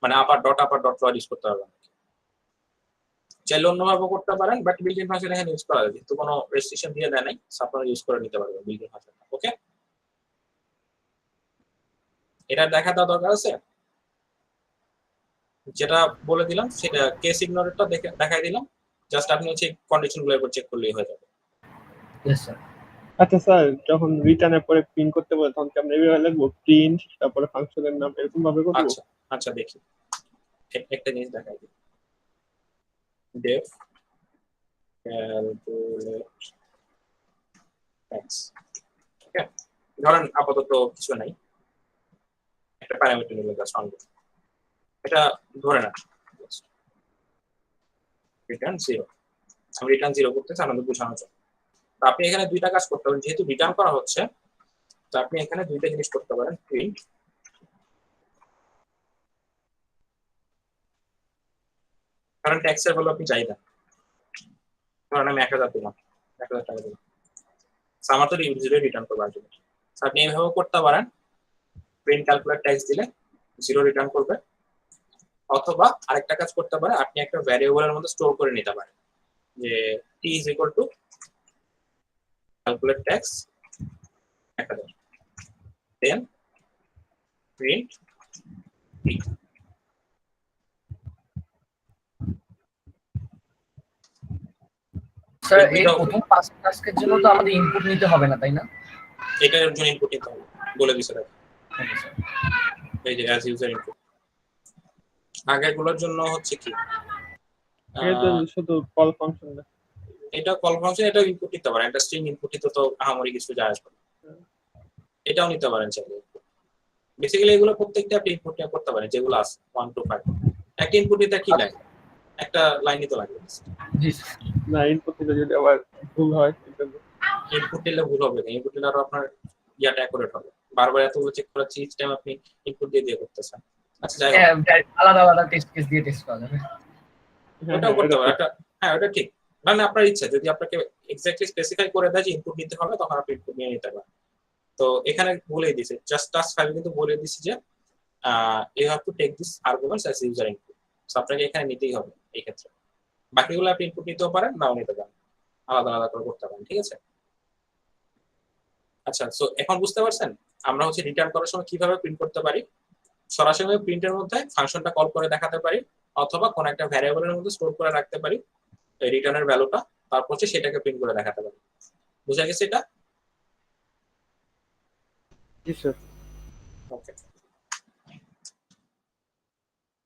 মানে আপার ডট লোয়ার ইউজ করতে পারবেন। চাইলে অন্যভাবে করতে পারেন, বাট বিল্ট-ইন ফাংশন এখানে ইউজ করা যায়, যেহেতু কোনো রেস্ট্রিকশন দিয়ে দেয় নাই, আপনারা ইউজ করে নিতে পারবেন বিল্ট-ইন ফাংশনটা। ওকে, এটা দেখা দেওয়া দরকার আছে, যেটা বলে দিলাম সেটা কেস ইগনোরেটটা দেখাই দিলাম, জাস্ট আপনি হচ্ছে কন্ডিশনগুলোর উপর চেক করলেই হয়ে যাবে। Yes sir. আচ্ছা স্যার, যখন রিটার্নের পরে প্রিন্ট করতে বলে তখন কি আমরা এইভাবে লিখবো, প্রিন্ট তারপরে ফাংশনের নাম এরকম ভাবে করবো? আচ্ছা আচ্ছা, দেখি একটা জিনিস দেখাই দিই, def calculate tax। ওকে, ধরেন আপাতত কিছু নাই, একটা প্যারামিটার নিয়ে জাস্ট অন এটা ধরে না, রিটার্ন 0। আমি রিটার্ন 0 করতে চাই, আমাদের বোঝানোর জন্য। তো আপনি এখানে দুইটা কাজ করতে পারেন, যেহেতু রিটার্ন করা হচ্ছে তো আপনি এখানে দুইটা জিনিস করতে পারেন, প্রিন্ট কারণ ট্যাক্সের ভ্যালু আপনি চাই না, ধরেন আমি 1000 দিলাম, 1000 টাকা দিলাম, আমার তো 0 রিটার্ন করবার জন্য আপনি এইভাবে করতে পারেন। প্রিন্ট ক্যালকুলেট ট্যাক্স দিলে 0 রিটার্ন করবে, অথবা আরেকটা কাজ করতে পারে, আপনি একটা ভ্যারিয়েবলের মধ্যে স্টোর করে নিতে পারেন যে t is equal to calculate tax 1000 then print t। Sir এই এটাও- প্রথম 5 টাস্কের জন্য তো আমাদের ইনপুট নিতে হবে না, তাই না? এটার জন্য ইনপুট নিতে হবে বলে দিছে দেখো, ওকে স্যার। এই যে অ্যাজ ইউজার ইনপুট। আগেরগুলোর জন্য হচ্ছে কি এটা শুধু কল ফাংশন না। এটা কল ফাংশন, এটা ইনপুট নিতে পারেন, একটা স্ট্রিং ইনপুট নিতে তো আহামরি কিছু যায় আসবে না। এটাও নিতে পারেন চাইলে। বেসিক্যালি এগুলো প্রত্যেকটা আপনি ইনপুট নিয়ে করতে পারেন, যেগুলো আছে 1 to 5। একটা ইনপুট নিতে কি লাগে, একটা লাইন নিতে লাগে। জি স্যার। না, ইনপুট দিলে যদি আবার ভুল হয় এটা ইনপুট নিলে ভুল হবে না, ইনপুট নিলে আরো আপনার ইয়াটা অ্যাকুরেট হবে। বারবার এতগুলো চেক করার ইচ টাইম আপনি ইনপুট দিয়ে করতেছেন। আচ্ছা যাই হোক, আলাদা আলাদা টেস্ট কেস দিয়ে টেস্ট করা যাবে। ওটাও করতে পারেন। হ্যাঁ ওটা ঠিক, মানে আপনার ইচ্ছা, যদি আপনাকে এক্স্যাক্টলি স্পেসিফাই করে দেয় যে ইনপুট নিতে হবে, তখন আপনি ইনপুট নিয়ে নিতে পারেন। তো এখানে বলেই দিছে, জাস্ট টাস্ক ফাইল কিন্তু বলে দিছে যে you have to take this arguments as user input. So আপনাকে এখানে নিতেই হবে এই ক্ষেত্রে। বাকিগুলো আপনি ইনপুট নিতেও পারেন, নাও নিতে পারেন, আলাদা আলাদা করে করতে পারেন, ঠিক আছে? আচ্ছা, সো এখন বুঝতে পারছেন আমরা হচ্ছে রিটার্ন করার সময় কিভাবে প্রিন্ট করতে পারি। সরাসরি প্রিন্টের মধ্যে ফাংশনটা কল করে দেখাতে পারি, অথবা কোন একটা ভ্যারিয়েবলের মধ্যে স্টোর করে রাখতে পারি এই রিটার্নের ভ্যালুটা, তারপর হচ্ছে সেটাকে প্রিন্ট করে দেখাতে পারি। বুঝা গেছে এটা? জি স্যার। ওকে,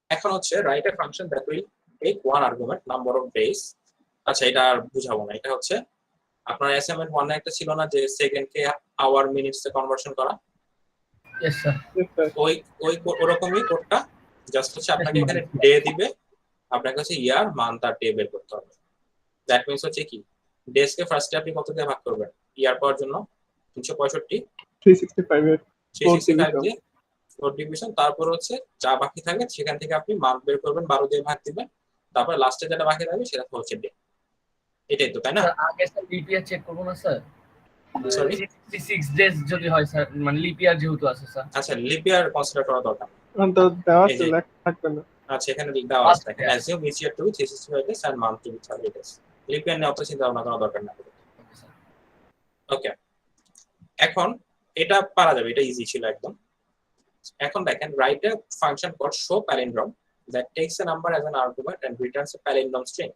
এখন হচ্ছে write a function that will take one argument number of days. আচ্ছা, এটা আর বুঝাবো না। এটা হচ্ছে আপনার অ্যাসাইনমেন্ট 1 এ একটা ছিল না যে সেকেন্ডকে আওয়ার মিনিটস এ কনভার্সন করা, ইয়েস স্যার। ওই ওই ওরকমই কোডটা, জাস্ট হচ্ছে আপনাকে এখানে ডে দিবে, আপনাকে হচ্ছে ইয়ার মান্থ আর ডে বের করতে হবে। দ্যাট মিন্স হচ্ছে কি, ডেজ কে ফার্স্টে আপনি কত দিয়ে ভাগ করবেন ইয়ার পাওয়ার জন্য? 365 365 এর 365 দিয়ে 4 ডিভিশন, তারপর হচ্ছে যা বাকি থাকে সেখান থেকে আপনি মান্থ বের করবেন, 12 দিয়ে ভাগ দিবেন, তারপর লাস্টে যেটা বাকি থাকবে সেটা হচ্ছে ডে। এটাই তো, তাই না? স্যার আগে স্যার লিপ ইয়ার চেক করব না স্যার? সরি, 66 ডেজ যদি হয় স্যার, মানে লিপ ইয়ার যেহেতু আছে স্যার। আচ্ছা লিপ ইয়ার কনসিডার করা দরকার। অন্তত দেওয়া এই যে। লেখা থাকবে না। আচ্ছা, এখানে দেওয়া আছে দেখেন, assume each year to be 365 days and month to be 30 days. Leap year নিয়ে অত চিন্তা ভাবনা করার দরকার না। Okay sir. ওকে, এখন এটা পারা যাবে, এটা ইজি ছিল একদম। এখন দেখেন, right a function call show palindrome that takes a number as an argument and returns a palindrome string.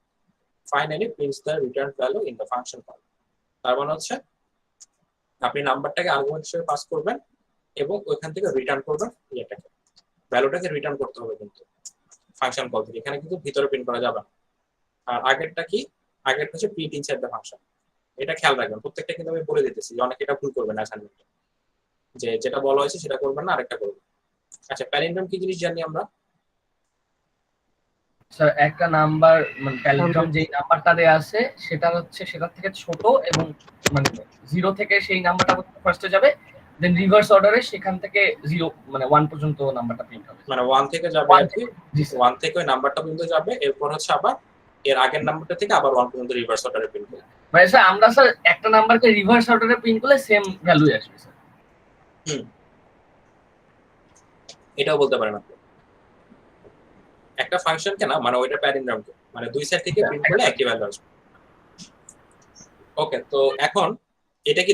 Finally prints the returned value in the function call. তার মানে হচ্ছে আপনি নাম্বারটাকে আর্গুমেন্ট হিসেবে পাস করবেন এবং ওইখান থেকে রিটার্ন করবেন এটাকে, ভ্যালুটাকে রিটার্ন করতে হবে কিন্তু ফাংশন কল থেকে। এখানে কিন্তু ভিতরে প্রিন্ট করা যাবে না। আর আগেরটা কি, আগেরটা হচ্ছে প্রিন্ট ইনসাইড দ্য ফাংশন। এটা খেয়াল রাখবেন, প্রত্যেকটা কিন্তু আমি বলে দিতেছি, অনেক এটা ভুল করবেন অ্যাসাইনমেন্টে, যে যেটা বলা হয়েছে সেটা করবেন না, আরেকটা করবেন। আচ্ছা, প্যালিন্ড্রোম কি জিনিস জানি আমরা? স্যার একটা নাম্বার, মানে প্যালিন্ড্রোম যেই নাম্বারটা দেয়া আছে সেটা হচ্ছে সেটার থেকে ছোট, এবং মানে 0 থেকে সেই নাম্বারটা ফার্স্টে যাবে, দেন রিভার্স অর্ডারে সেখান থেকে 0 মানে 1 পর্যন্ত নাম্বারটা প্রিন্ট হবে। মানে 1 থেকে যাবে আর কি, জি স্যার। 1 থেকে ওই নাম্বারটা পর্যন্ত যাবে, এরপর হচ্ছে আবার এর আগের নাম্বারটা থেকে আবার 1 পর্যন্ত রিভার্স অর্ডারে প্রিন্ট করবে। মানে স্যার আমরা স্যার একটা নাম্বারকে রিভার্স অর্ডারে প্রিন্ট করলে সেম ভ্যালু আসবে স্যার। এটাও বলতে পারেন আপনি, একটা ফাংশনকে না, মানে ওইটা প্যালিন্ড্রোমকে, মানে দুই সাইড থেকে প্রিন্ট করলে একই ভ্যালু আসবে। ওকে, তো এখন এটা কি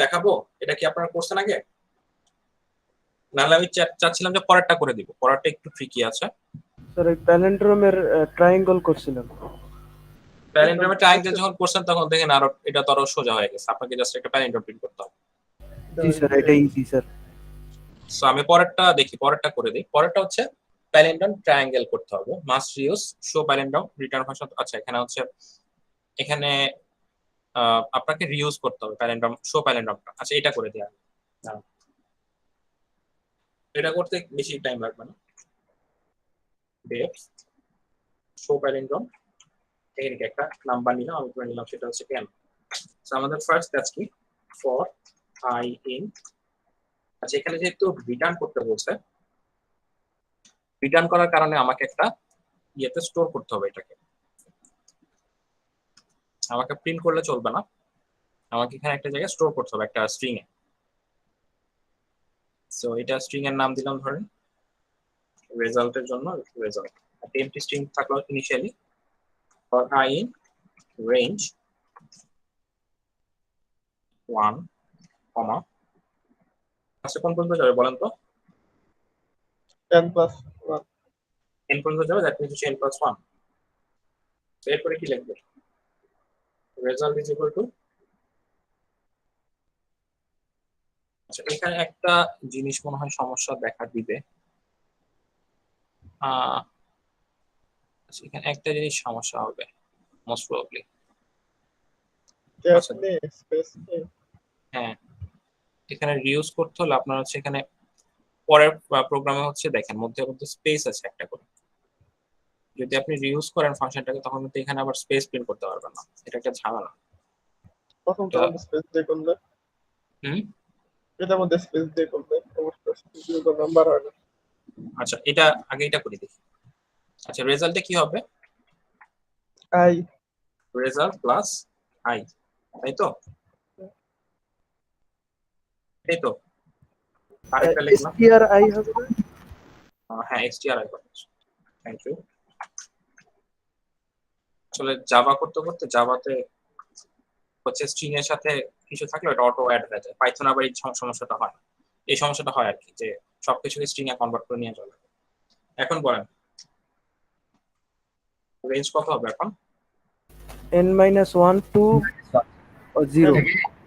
দেখাবো? এটা কি আপনারা করছেন আগে? নাহলে আমি চাচ্ছিলাম যে পরেরটা করে দিব, পরেরটা একটু ট্রিকি আছে। স্যার এই প্যালেন্ড্রোমের ট্রায়াঙ্গল করছিলাম। প্যালিন্ড্রোমে ট্রায়াঙ্গেল যখন করছেন তখন দেখেন আরো এটা তো আরো সোজা হয়ে গেছে, আপনাকে জাস্ট একটা প্যালিন্ড্রোম প্রিন্ট করতে হবে। জি স্যার, এটা ইজি স্যার। সো আমি পরেরটা দেখি, পরেরটা করে দিই। পরেরটা হচ্ছে প্যালিন্ড্রোম ট্রায়াঙ্গেল করতে হবে, must use show palindrome return function. আচ্ছা, এখানে হচ্ছে এখানে আপনাকে রিইউজ করতে হবে প্যালিন্ড্রোম, শো প্যালিন্ড্রোমটা। আচ্ছা, এটা করে দিই আগে, এটা করতে বেশি টাইম লাগবে না। ডেফ শো প্যালিন্ড্রোম, এখানে একটা নাম্বার নিলাম, আমি করে নিলাম সেটা হচ্ছে 10। সো আমাদের ফার্স্ট কাজ কি, ফর আই ইন। আচ্ছা, এখানে যেহেতু রিটার্ন করতে বলছে, রিটার্ন করার কারণে আমাকে একটা ইয়েতে স্টোর করতে হবে এটাকে। আমাকে প্রিন্ট করলে চলবে না, আমাকে এখানে একটা জায়গায় স্টোর করতে হবে, একটা স্ট্রিং এ। সো এটা স্ট্রিং এর নাম দিলাম ধরেন রেজাল্টের জন্য রেজাল্ট একটা এমটি স্ট্রিং থাকলো initially for I in range 1 কমা আচ্ছা কোন পর্যন্ত যাবে বলেন তো n+1 n পর্যন্ত যাবে দ্যাট মিন্স হচ্ছে n+1 তো এরপরে কি লিখবে রেজাল্ট ইজ ইকুয়াল টু আচ্ছা এখানে একটা জিনিস মনে হয় সমস্যা দেখা দিবে আচ্ছা এখানে একটা জিনিস সমস্যা হবে মোস্ট প্রবাবলি ক্যাপ আচ্ছা। নেই স্পেস নেই হ্যাঁ এখানে রিউজ করতে হলে আপনার হচ্ছে এখানে পরের প্রোগ্রামে হচ্ছে দেখেন মধ্যে মধ্যে স্পেস আছে একটা করে যদি আপনি রিউজ করেন ফাংশনটাকে তখন কিন্তু এখানে আবার স্পেস প্রিন্ট করতে পারবেন না এটা একটা ঝামেলা প্রথম তো স্পেস দিয়ে করলে হুম এটার মধ্যে স্পেস দিয়ে করলে অবশ্যই নাম্বার হয় না আচ্ছা এটা আগে এটা করে দেখি আচ্ছা রেজাল্টে কি হবে আই রেজাল্ট প্লাস I তাই তো এই তো আরেকটা লিখলাম stri হবে না হ্যাঁ stri করতে থ্যাংক ইউ আসলে জাভা করতে করতে জাভাতে হচ্ছে স্ট্রিং এর সাথে কিছু থাকলে ওটা অটো অ্যাড হয়ে যায় পাইথন আবার এই সমস্যাটা হয় না এই সমস্যাটা হয় আর কি যে সবকিছুকে স্ট্রিং এ কনভার্ট করে নিয়ে চলে এখন বলেন রেঞ্জ কত হবে এখন n-1 to 0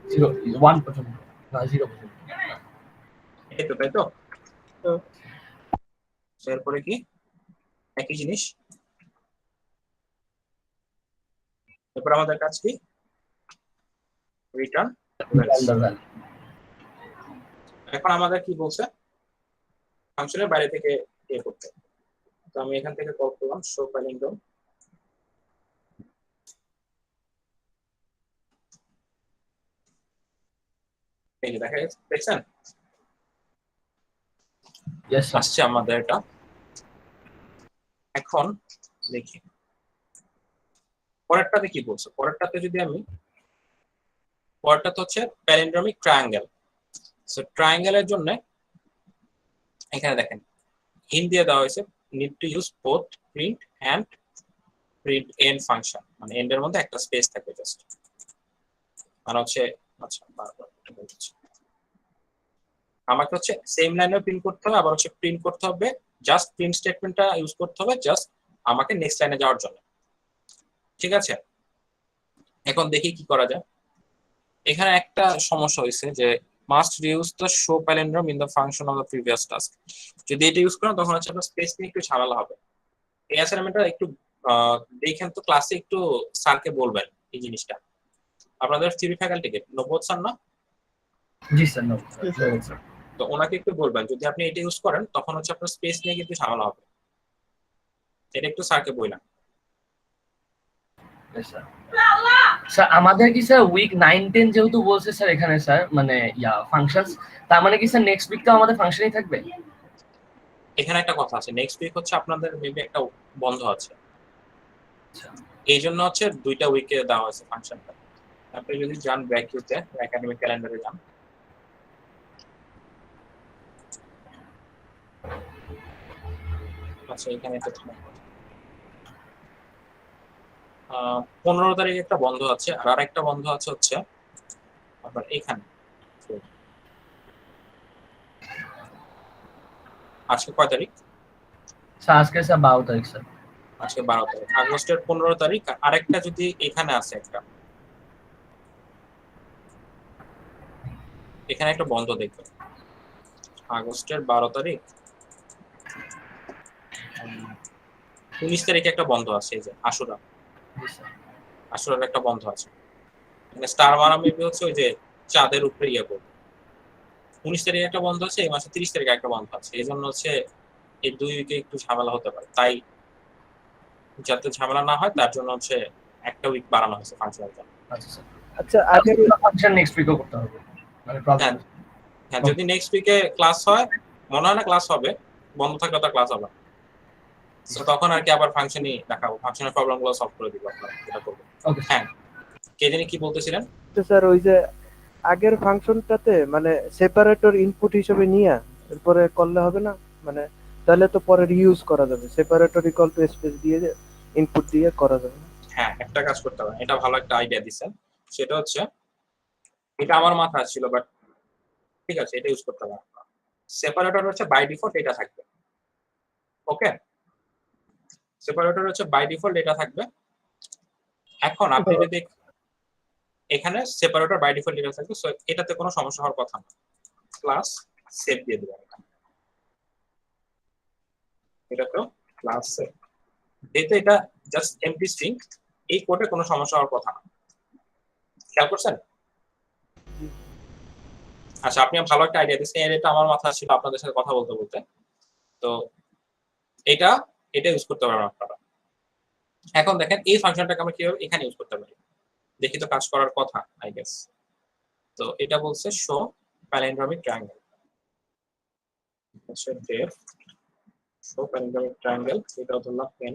0 1 পর্যন্ত না 0 পর্যন্ত এই তো তাই তো হ্যাঁ। এরপরে কি একই জিনিস এরপর আমাদের কাজ কি রিটার্ন এখন আমাদের কি বলছে ফাংশনের বাইরে থেকে এ করতে তো আমি এখান থেকে কল করলাম শো প্যালিন্ড্রোম এই যে দেখা গেছে দেখছেন ইয়েস স্যার আসছে আমাদের এটা এখন দেখি পরেরটাতে কি বলছে পরেরটাতে যদি আমি পরেরটা হচ্ছে প্যালিন্ড্রমিক ট্রায়াঙ্গেল সো ট্রায়াঙ্গেলের জন্য এখানে দেখেন হিন্ট দিয়ে দেওয়া হয়েছে need to use both print and print end function মানে এন্ড এর মধ্যে একটা স্পেস থাকবে জাস্ট মানে হচ্ছে আচ্ছা বারবার এটা বলছি আমাকে হচ্ছে সেম লাইনে প্রিন্ট করতে হবে আবার হচ্ছে প্রিন্ট করতে হবে জাস্ট প্রিন্ট স্টেটমেন্টটা ইউজ করতে হবে জাস্ট আমাকে নেক্সট লাইনে যাওয়ার জন্য ঠিক আছে এখন দেখি কি করা যায় এখানে একটা সমস্যা হয়েছে যে must use the show palindrome in the function of the previous task যদি এটা ইউজ করেন তখন হচ্ছে আপনার স্পেস নিয়ে একটু ঝামেলা হবে এই অ্যাসাইনমেন্টটা একটু দেখেন তো ক্লাসে একটু স্যারকে বলবেন এই জিনিসটা আপনাদের থিওরি ফ্যাকাল্টিকে নবোধ স্যার না জি স্যার নো তো ওনাকে একটু বলবেন যদি আপনি এটা ইউজ করেন তখন হচ্ছে আপনার স্পেস নিয়ে কিন্তু ঝামেলা হবে এটা একটু স্যারকে বললাম স্যার আমাদের কি স্যার উইক 9-10 যেহেতু বলছে স্যার এখানে স্যার মানে ফাংশনস তার মানে কি স্যার নেক্সট উইক তো আমাদের ফাংশনই থাকবে এখানে একটা কথা আছে নেক্সট উইক হচ্ছে আপনাদের মেবি একটা বন্ধ আছে আচ্ছা এই জন্য হচ্ছে দুইটা উইকে দেওয়া হয়েছে ফাংশনটা আপনি যদি যান ব্যাকিউতে একাডেমিক ক্যালেন্ডারে যান আচ্ছা এখানে একটা 15 তারিখে একটা বন্ধ আছে আর আরেকটা বন্ধ আছে হচ্ছে আপনার এখানে আজকে কয় তারিখ স্যার আজকে স্যার 12 তারিখ স্যার আজকে 12 তারিখ আগস্টের 15 তারিখ আরেকটা যদি এখানে আছে একটা এখানে একটা বন্ধ দেখবেন আগস্টের 12 তারিখ 19 তারিখে একটা বন্ধ আছে এই যে আশুরা আশুরার একটা বন্ধ আছে মানে স্টার মারা মেবি হচ্ছে ওই যে চাঁদের উপরে ইয়ে করবে 19 তারিখে একটা বন্ধ আছে এই মাসে 30 তারিখে একটা বন্ধ আছে এই জন্য হচ্ছে এই দুই উইকে একটু ঝামেলা হতে পারে তাই যাতে ঝামেলা না হয় তার জন্য হচ্ছে একটা উইক বাড়ানো হয়েছে ফাংশনের জন্য আচ্ছা স্যার আচ্ছা আগে ফাংশন নেক্সট উইকও করতে হবে মানে প্রবলেম হ্যাঁ যদি নেক্সট উইকে ক্লাস হয় মনে হয় না ক্লাস হবে বন্ধ থাকলে তো ক্লাস হবে তো তখন আর কি আবার ফাংশনই দেখাবো ফাংশনের প্রবলেমগুলো সলভ করে দিব আপনারা এটা করব ওকে হ্যাঁ কে জানি কি বলতেছিলেন স্যার ওই যে আগের ফাংশনটাতে মানে সেপারেটর ইনপুট হিসেবে নিয়ে এরপরে করলে হবে না মানে তাহলে তো পরে রিউজ করা যাবে, সেপারেটর ইকুয়াল টু স্পেস দিয়ে ইনপুট দিয়ে করা যাবে। হ্যাঁ, একটা কাজ করতে পারেন, এটা ভালো একটা আইডিয়া দিচ্ছেন। সেটা হচ্ছে, এটা আমার মাথায় ছিল, বাট ঠিক আছে, এটা ইউজ করতে পারেন। সেপারেটর হচ্ছে বাই ডিফল্ট এটা থাকবে। ওকে, সেপারেটর হচ্ছে বাই ডিফল্ট এটা থাকবে। এখন আপনি যদি এখানে সেপারেটর বাই ডিফল্ট এটা থাকবে, সো এটাতে কোনো সমস্যা হওয়ার কথা না। ক্লাস সেভ দিয়ে দিবেন, এটাতেও ক্লাস সেভ। যেহেতু এটা জাস্ট এমটি স্ট্রিং, এই কোডে কোনো সমস্যা হওয়ার কথা না। খেয়াল করছেন? আচ্ছা, আপনি ভালো একটা আইডিয়া দিচ্ছেন, এটা আমার মাথায় ছিল আপনাদের সাথে কথা বলতে বলতে। তো এটা ইউজ করতে পারবেন আপনারা। এখন দেখেন এই ফাংশনটাকে আমরা কিভাবে এখানে ইউজ করতে পারি, দেখি তো কাজ করার কথা আই গেস। তো এটা বলছে শো প্যালিন্ড্রমিক ট্রায়াঙ্গেল, আচ্ছা ডেফ শো প্যালিন্ড্রমিক ট্রায়াঙ্গেল, এটা ধরলাম পেন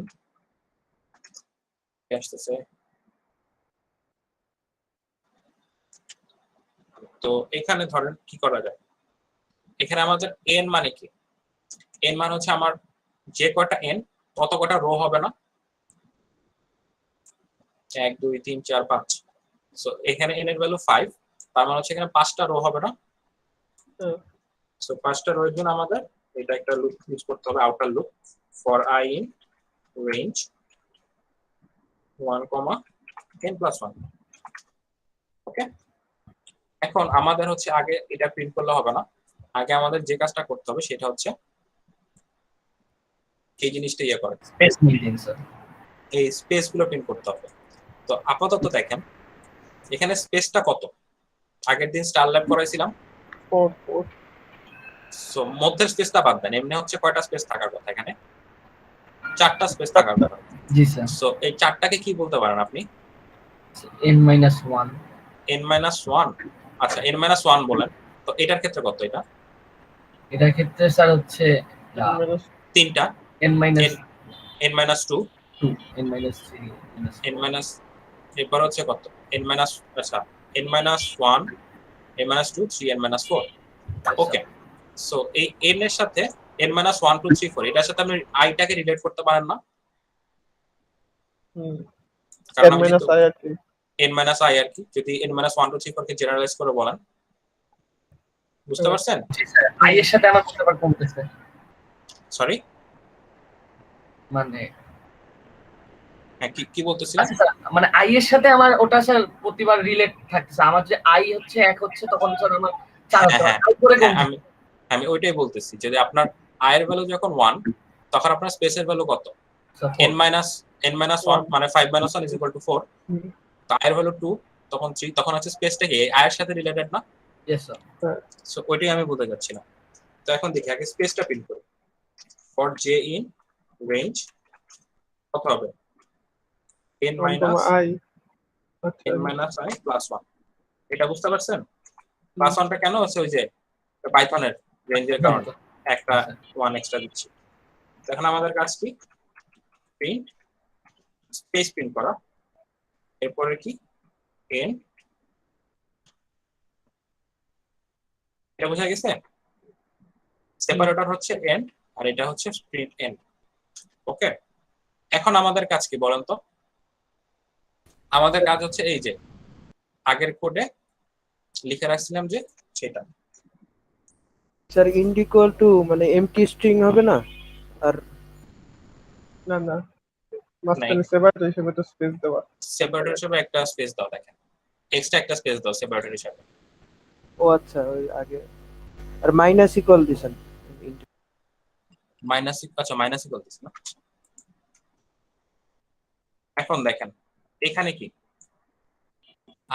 আসতেছে। তো এখানে ধরেন কি করা যায়, এখানে আমাদের এন মানে কি, এন মানে হচ্ছে আমার যে কয়টা এন তত কয়টা রো হবে না, 1 2 3 4 5। সো এখানে এন এর ভ্যালু 5, তার মানে হচ্ছে এখানে 5টা রো হবে না। সো 5টা রো এর জন্য আমাদের এটা একটা লুপ ইউজ করতে হবে, outer loop, for I in range 1, n + 1। ওকে, এখন আমাদের হচ্ছে আগে এটা প্রিন্ট করলে হবে না, আগে আমাদের যে কাজটা করতে হবে সেটা হচ্ছে এই জিনিসটা ইয়ে করে, স্পেস মেইনটেইন স্যার। এই স্পেস গুলো প্রিন্ট করতে হবে। তো আপাতত দেখেন এখানে স্পেসটা কত, আগের দিন স্টার ল্যাব করাইছিলাম, 4 সো মধ্যের স্পেসটা বাদ দেন, এমনি হচ্ছে কয়টা স্পেস থাকার কথা, এখানে 4টা স্পেস থাকার কথা। জি স্যার। সো এই 4টাকে কি বলতে পারেন আপনি? n-1। n-1। আচ্ছা, n-1 বলেন। তো এটার ক্ষেত্রে কত? এটা এটার ক্ষেত্রে স্যার হচ্ছে তিনটা, n-2, n-2, n-3, n- এরপর হচ্ছে কত, আচ্ছা n-1, n-2, 3, n-4। ওকে, সো এই n এর সাথে n-1 2 3 4 এটার সাথে আপনি আইটাকে রিলেট করতে পারেন না, কারণ আমি যেহেতু n-i আর কি। n-i আর কি, যদি n-1 2 3 4 কে জেনারেলাইজ করে বলেন, বুঝতে পারছেন? i এর সাথে আমার কতবার কমতেছে, সরি, মানে হ্যাঁ কি বলতেছিলেন? আচ্ছা স্যার, মানে i এর সাথে আমার ওটা স্যার প্রতিবার রিলেট থাকতেছে, আমার যে i হচ্ছে 1 হচ্ছে তখন স্যার আমার 4 হ্যাঁ হচ্ছে, হ্যাঁ i করে হ্যাঁ, কমতেছে। আমি আমি ওইটাই বলতেছি, যদি আপনার আই এর ভ্যালু যখন 1, তখন আপনার স্পেসের ভ্যালু কত? n-1 মানে 5 - 1 = 4। তো আই এর ভ্যালু 2, তখন 3, তখন হচ্ছে স্পেসটা কি আই এর সাথে রিলেটেড না? Yes sir. সো ওইটাই আমি বলতে যাচ্ছিলাম। তো এখন দেখি আগে স্পেসটা প্রিন্ট করি, ফর j ইন রেঞ্জ কত হবে, n - i আচ্ছা n - i + 1। এটা বুঝতে পারছেন? +1টা কেন হচ্ছে, ওই যে পাইথনের রেঞ্জের কারণে একটা 1 এক্সট্রা দিচ্ছি। এখন আমাদের কাজ কি, প্রিন্ট স্পেস প্রিন্ট করা, এরপরে কি n, এটা বোঝা গেছে? সেপারেটর হচ্ছে n আর এটা হচ্ছে প্রিন্ট n। ওকে, এখন আমাদের কাজ কি বলেন তো? আমাদের কাজ হচ্ছে এই যে আগের কোডে লিখে রাখছিলাম যে সেটা, স্যার ইন্ট ইকুয়াল টু মানে এমটি স্ট্রিং হবে না? আর না নাই, মাঝখানে সেপারেটর হিসেবে তো স্পেস দেওয়া। সেপারেটর হিসেবে একটা স্পেস দাও, দেখেন এক্সট্রা একটা স্পেস দাও সেপারেটর হিসেবে। ও আচ্ছা, ওই আগে আর মাইনাস ইকুয়াল দিছেন। আচ্ছা মাইনাস বলতেছি না। এখন দেখেন এখানে কি,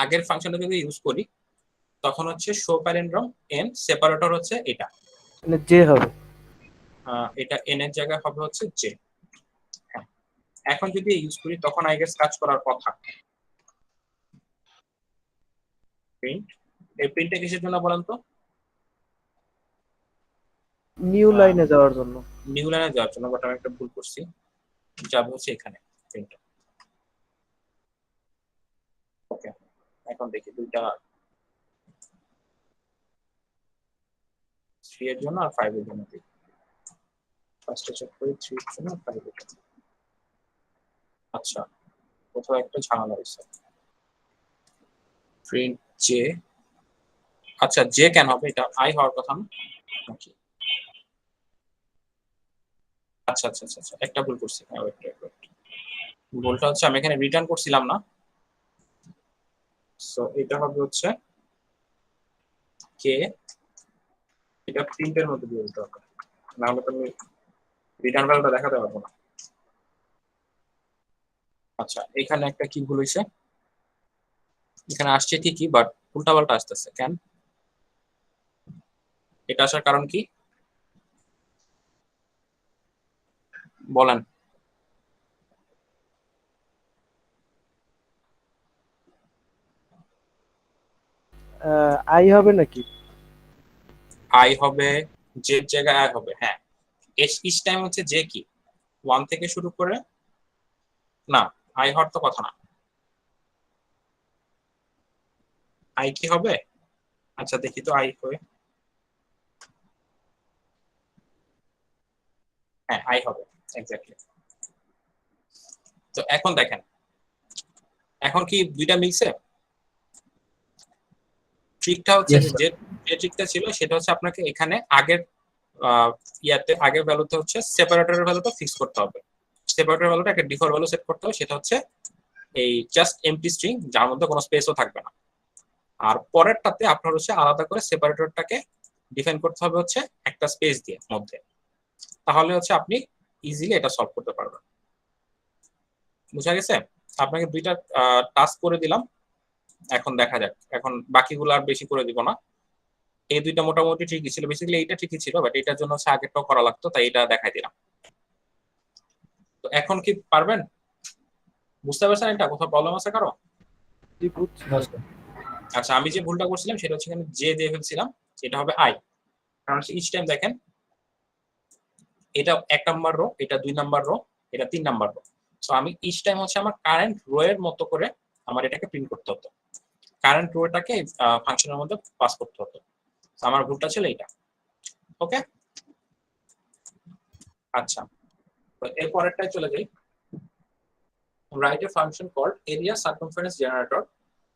আগের ফাংশনটা যদি ইউজ করি তখন হচ্ছে শো প্যালিন্ড্রম n, সেপারেটর হচ্ছে এটা, মানে যে হবে। এটা n এর জায়গায় হবে হচ্ছে j। হ্যাঁ, এখন যদি ইউজ করি তখন আই গেস কাজ করার কথা প্রিন্ট। এই প্রিন্টটা কিসের জন্য বলেন তো? নিউ লাইনে যাওয়ার জন্য। নিউ লাইনে যাওয়ার জন্য, বাট আমি একটা ভুল করছি, যাবে হচ্ছে এখানে প্রিন্ট। ওকে, এখন দেখি দুইটা 3 এর জন্য আর 5 এর জন্য দেখি। ফার্স্টে চেক করি 3 এর জন্য 5 এটা। আচ্ছা কোথাও একটা ঝামেলা হয়েছে। প্রিন্ট জে, আচ্ছা জে কেন হবে, এটা আই হওয়ার কথা না নাকি? আচ্ছা আচ্ছা আচ্ছা আচ্ছা, একটা ভুল করছি। হ্যাঁ ওয়েট ওয়েট ওয়েট, ভুলটা হচ্ছে আমি এখানে রিটার্ন করছিলাম না, সো এটা হবে হচ্ছে কে, এটা প্রিন্টের মধ্যে দিয়ে দিতে হবে, নাহলে তো আমি রিটার্ন ভ্যালুটা দেখাতে পারবো না। আচ্ছা এখানে একটা কি ভুল হয়েছে, এখানে আসছে ঠিকই বাট উল্টাপাল্টা আসতেছে কেন, এটা আসার কারণ কি বলেন? আই হবে নাকি? আই হবে, জে জায়গায় আই হবে, হ্যাঁ। ইচ টাইম হচ্ছে জে কি 1 থেকে শুরু করে, না আই হওয়ার তো কথা না, আই কি হবে? আচ্ছা দেখি তো আই হবে, হ্যাঁ আই হবে এক্স্যাক্টলি। তো এখন দেখেন, এখন কি দুইটা মিলছে? ট্রিকটা হচ্ছে Yes, যে যে ট্রিকটা ছিল সেটা হচ্ছে আপনাকে এখানে আগের ইয়াতে আগের ভ্যালুতে হচ্ছে সেপারেটরের ভ্যালুটা ফিক্স করতে হবে। সেপারেটরের ভ্যালুটা একটা ডিফল্ট ভ্যালু সেট করতে হবে, সেটা হচ্ছে এই জাস্ট এমটি স্ট্রিং যার মধ্যে কোনো স্পেসও থাকবে না। আর পরেরটাতে আপনার হচ্ছে আলাদা করে সেপারেটরটাকে ডিফাইন করতে হবে হচ্ছে একটা স্পেস দিয়ে মধ্যে, তাহলে হচ্ছে আপনি ইজিলি এটা সলভ করতে পারবেন। বুঝা গেছে? আপনাকে দুইটা টাস্ক করে দিলাম, এখন দেখা যাক, এখন বাকিগুলো আর বেশি করে দিব না। এই দুইটা মোটামুটি ঠিকই ছিল, বেসিক্যালি এইটা ঠিকই ছিল বাট এটার জন্য হচ্ছে আগেরটাও করা লাগতো, তাই এটা দেখাই দিলাম। তো এখন কি পারবেন? বুঝতে পারছেন এটা কোথাও প্রবলেম আছে কারো? জি বুঝছি। yes, sir. আচ্ছা আমি যে ভুলটা করছিলাম সেটা হচ্ছে এখানে জে দিয়ে ফেলছিলাম, এটা হবে আই, কারণ ইচ টাইম দেখেন এটা 1 নাম্বার রো, এটা 2 নাম্বার রো, এটা 3 নাম্বার রো। সো আমি ইচ টাইম হচ্ছে আমার কারেন্ট রো এর মতো করে আমার এটাকে প্রিন্ট করতে হতো, কারেন্ট রোটাকে ফাংশনের মধ্যে পাস করতে হতো। আমার ভুলটা ছিল এটা। ওকে আচ্ছা, তো এর পরেরটায় চলে যাই। Write a function called area circumference generator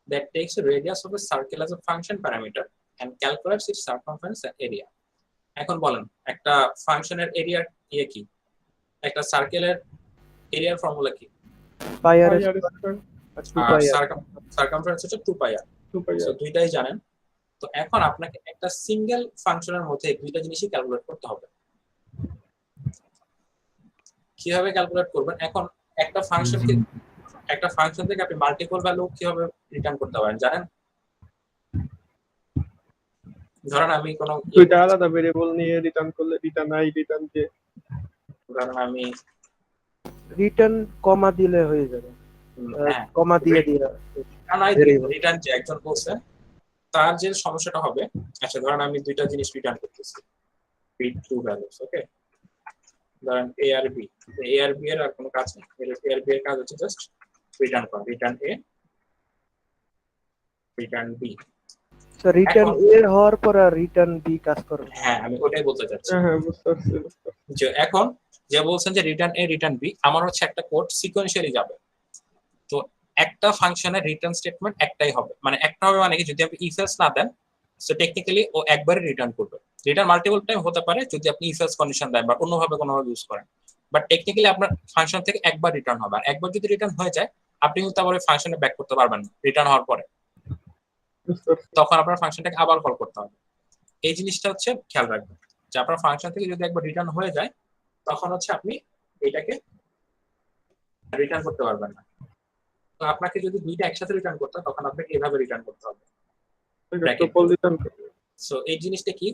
that takes a radius of a circle as a function parameter and calculates its circumference and area. এখন বলেন একটা ফাংশনের এরিয়ার ইয়ে কি, একটা সার্কেলের এরিয়ার ফর্মুলা কি? পাই আর পাই আর স্কয়ার আর 2 পাই আর। সার্কামফারেন্স হচ্ছে 2 পাই আর। 2 পাই সো আর। দুইটাই জানেন। তো এখন আপনাকে একটা সিঙ্গেল ফাংশনের মধ্যে দুইটা জিনিসই ক্যালকুলেট করতে হবে। কিভাবে ক্যালকুলেট করবেন? এখন একটা ফাংশন থেকে আপনি মাল্টিপল ভ্যালু কিভাবে রিটার্ন করতে পারেন জানেন? ধরেন আমি কোন দুইটা আলাদা ভেরিয়েবল নিয়ে রিটার্ন করলে রিটার্ন আই রিটার্ন জে। ধরেন আমি রিটার্ন কমা দিলে হয়ে যাবে। হ্যাঁ কমা দিয়ে variable। রিটার্ন যে একজন বলছে তার যে সমস্যাটা হবে, আচ্ছা ধরেন আমি দুইটা জিনিস রিটার্ন করতেছি, টু ভ্যালুস, ওকে, ধরেন এ আর বি, এ আর বি এর আর কোনো কাজ নেই, এ আর বি এর কাজ হচ্ছে জাস্ট রিটার্ন করা, রিটার্ন এ রিটার্ন বি। তো রিটার্ন এ হওয়ার পর আর রিটার্ন বি কাজ করবে। হ্যাঁ আমি ওটাই বলতে চাচ্ছি। হ্যাঁ বুঝতে পারছি। যে এখন যে বলছেন যে রিটার্ন এ রিটার্ন বি, আমার হচ্ছে একটা কোড সিকোয়েন্সিয়ালি যাবে। তো একটা ফাংশনের রিটার্ন স্টেটমেন্ট একটাই হবে, মানে একটা হবে মানে কি, যদি আপনি ইফ এলস না দেন সো টেকনিক্যালি ও একবারই রিটার্ন করবে। রিটার্ন মাল্টিপল টাইম হতে পারে যদি আপনি ইফ এলস কন্ডিশন দেন বা অন্যভাবে কোনোভাবে ইউজ করেন, বাট টেকনিক্যালি আপনার ফাংশন থেকে একবার রিটার্ন হবে। আর একবার যদি রিটার্ন হয়ে যায় আপনি কিন্তু আবার ওই ফাংশনে ব্যাক করতে পারবেন না রিটার্ন হওয়ার পরে, তখন আপনার ফাংশনটাকে আবার কল করতে হবে। এই জিনিসটা হচ্ছে খেয়াল রাখবেন যে আপনার ফাংশন থেকে যদি একবার রিটার্ন হয়ে যায় তখন হচ্ছে আপনি এটাকে রিটার্ন করতে পারবেন না। তো আপনাকে যদি দুইটা একসাথে রিটার্ন করতে হয় তখন আপনাকে এভাবে রিটার্ন করতে হবে। ট্রিপল রিটার্ন করবে। সো এই জিনিসটা কি,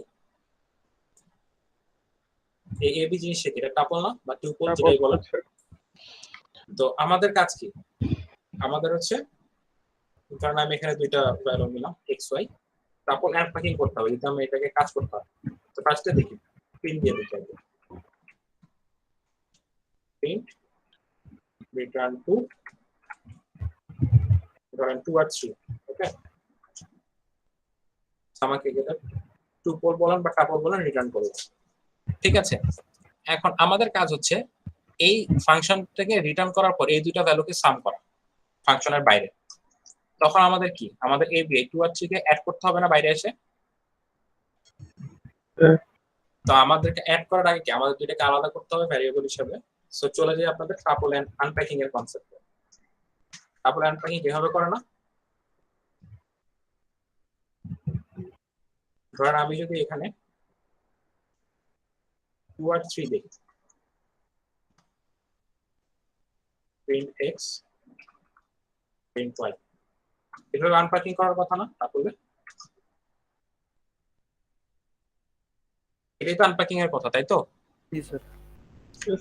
এই এবি জিনিসটা কি, এটা টাপল না বা টুপল যেটাই বলেন। তো আমাদের কাজ কি, আমাদের হচ্ছে কারণ আমি এখানে দুইটা ভ্যালু নিলাম এক্স ওয়াই, তারপর আনপ্যাকিং করতে হবে যদি আমি এটাকে কাজ করতে হবে। তো ফার্স্টে দেখি প্রিন্ট দিয়ে দিতে হবে, প্রিন্ট রিটার্ন টু, ধরেন 2 আর 3, ওকে, আমাকে এটা টুপল বলেন বা টাপল বলেন রিটার্ন করব, ঠিক আছে। এখন আমাদের কাজ হচ্ছে এই ফাংশনটাকে রিটার্ন করার পর এই দুইটা ভ্যালুকে সাম করা ফাংশনের বাইরে। তখন আমাদের কি, আমাদের এই 2 আর 3 কে অ্যাড করতে হবে না বাইরে এসে? তো আমাদেরকে অ্যাড করার আগে কি আমাদের দুইটাকে আলাদা করতে হবে ভ্যারিয়েবল হিসেবে। সো চলে যাই আপনাদের টাপল এন্ড আনপ্যাকিং এর কনসেপ্টে। টাপল আনপ্যাকিং কিভাবে করে না, ধরেন আমি যদি এখানে 2 আর 3 দেই, প্রিন্ট x প্রিন্ট y, এভাবে আনপ্যাকিং করার কথা না টাপলে? এটাই তো আনপ্যাকিং এর কথা, তাই তো? জি স্যার।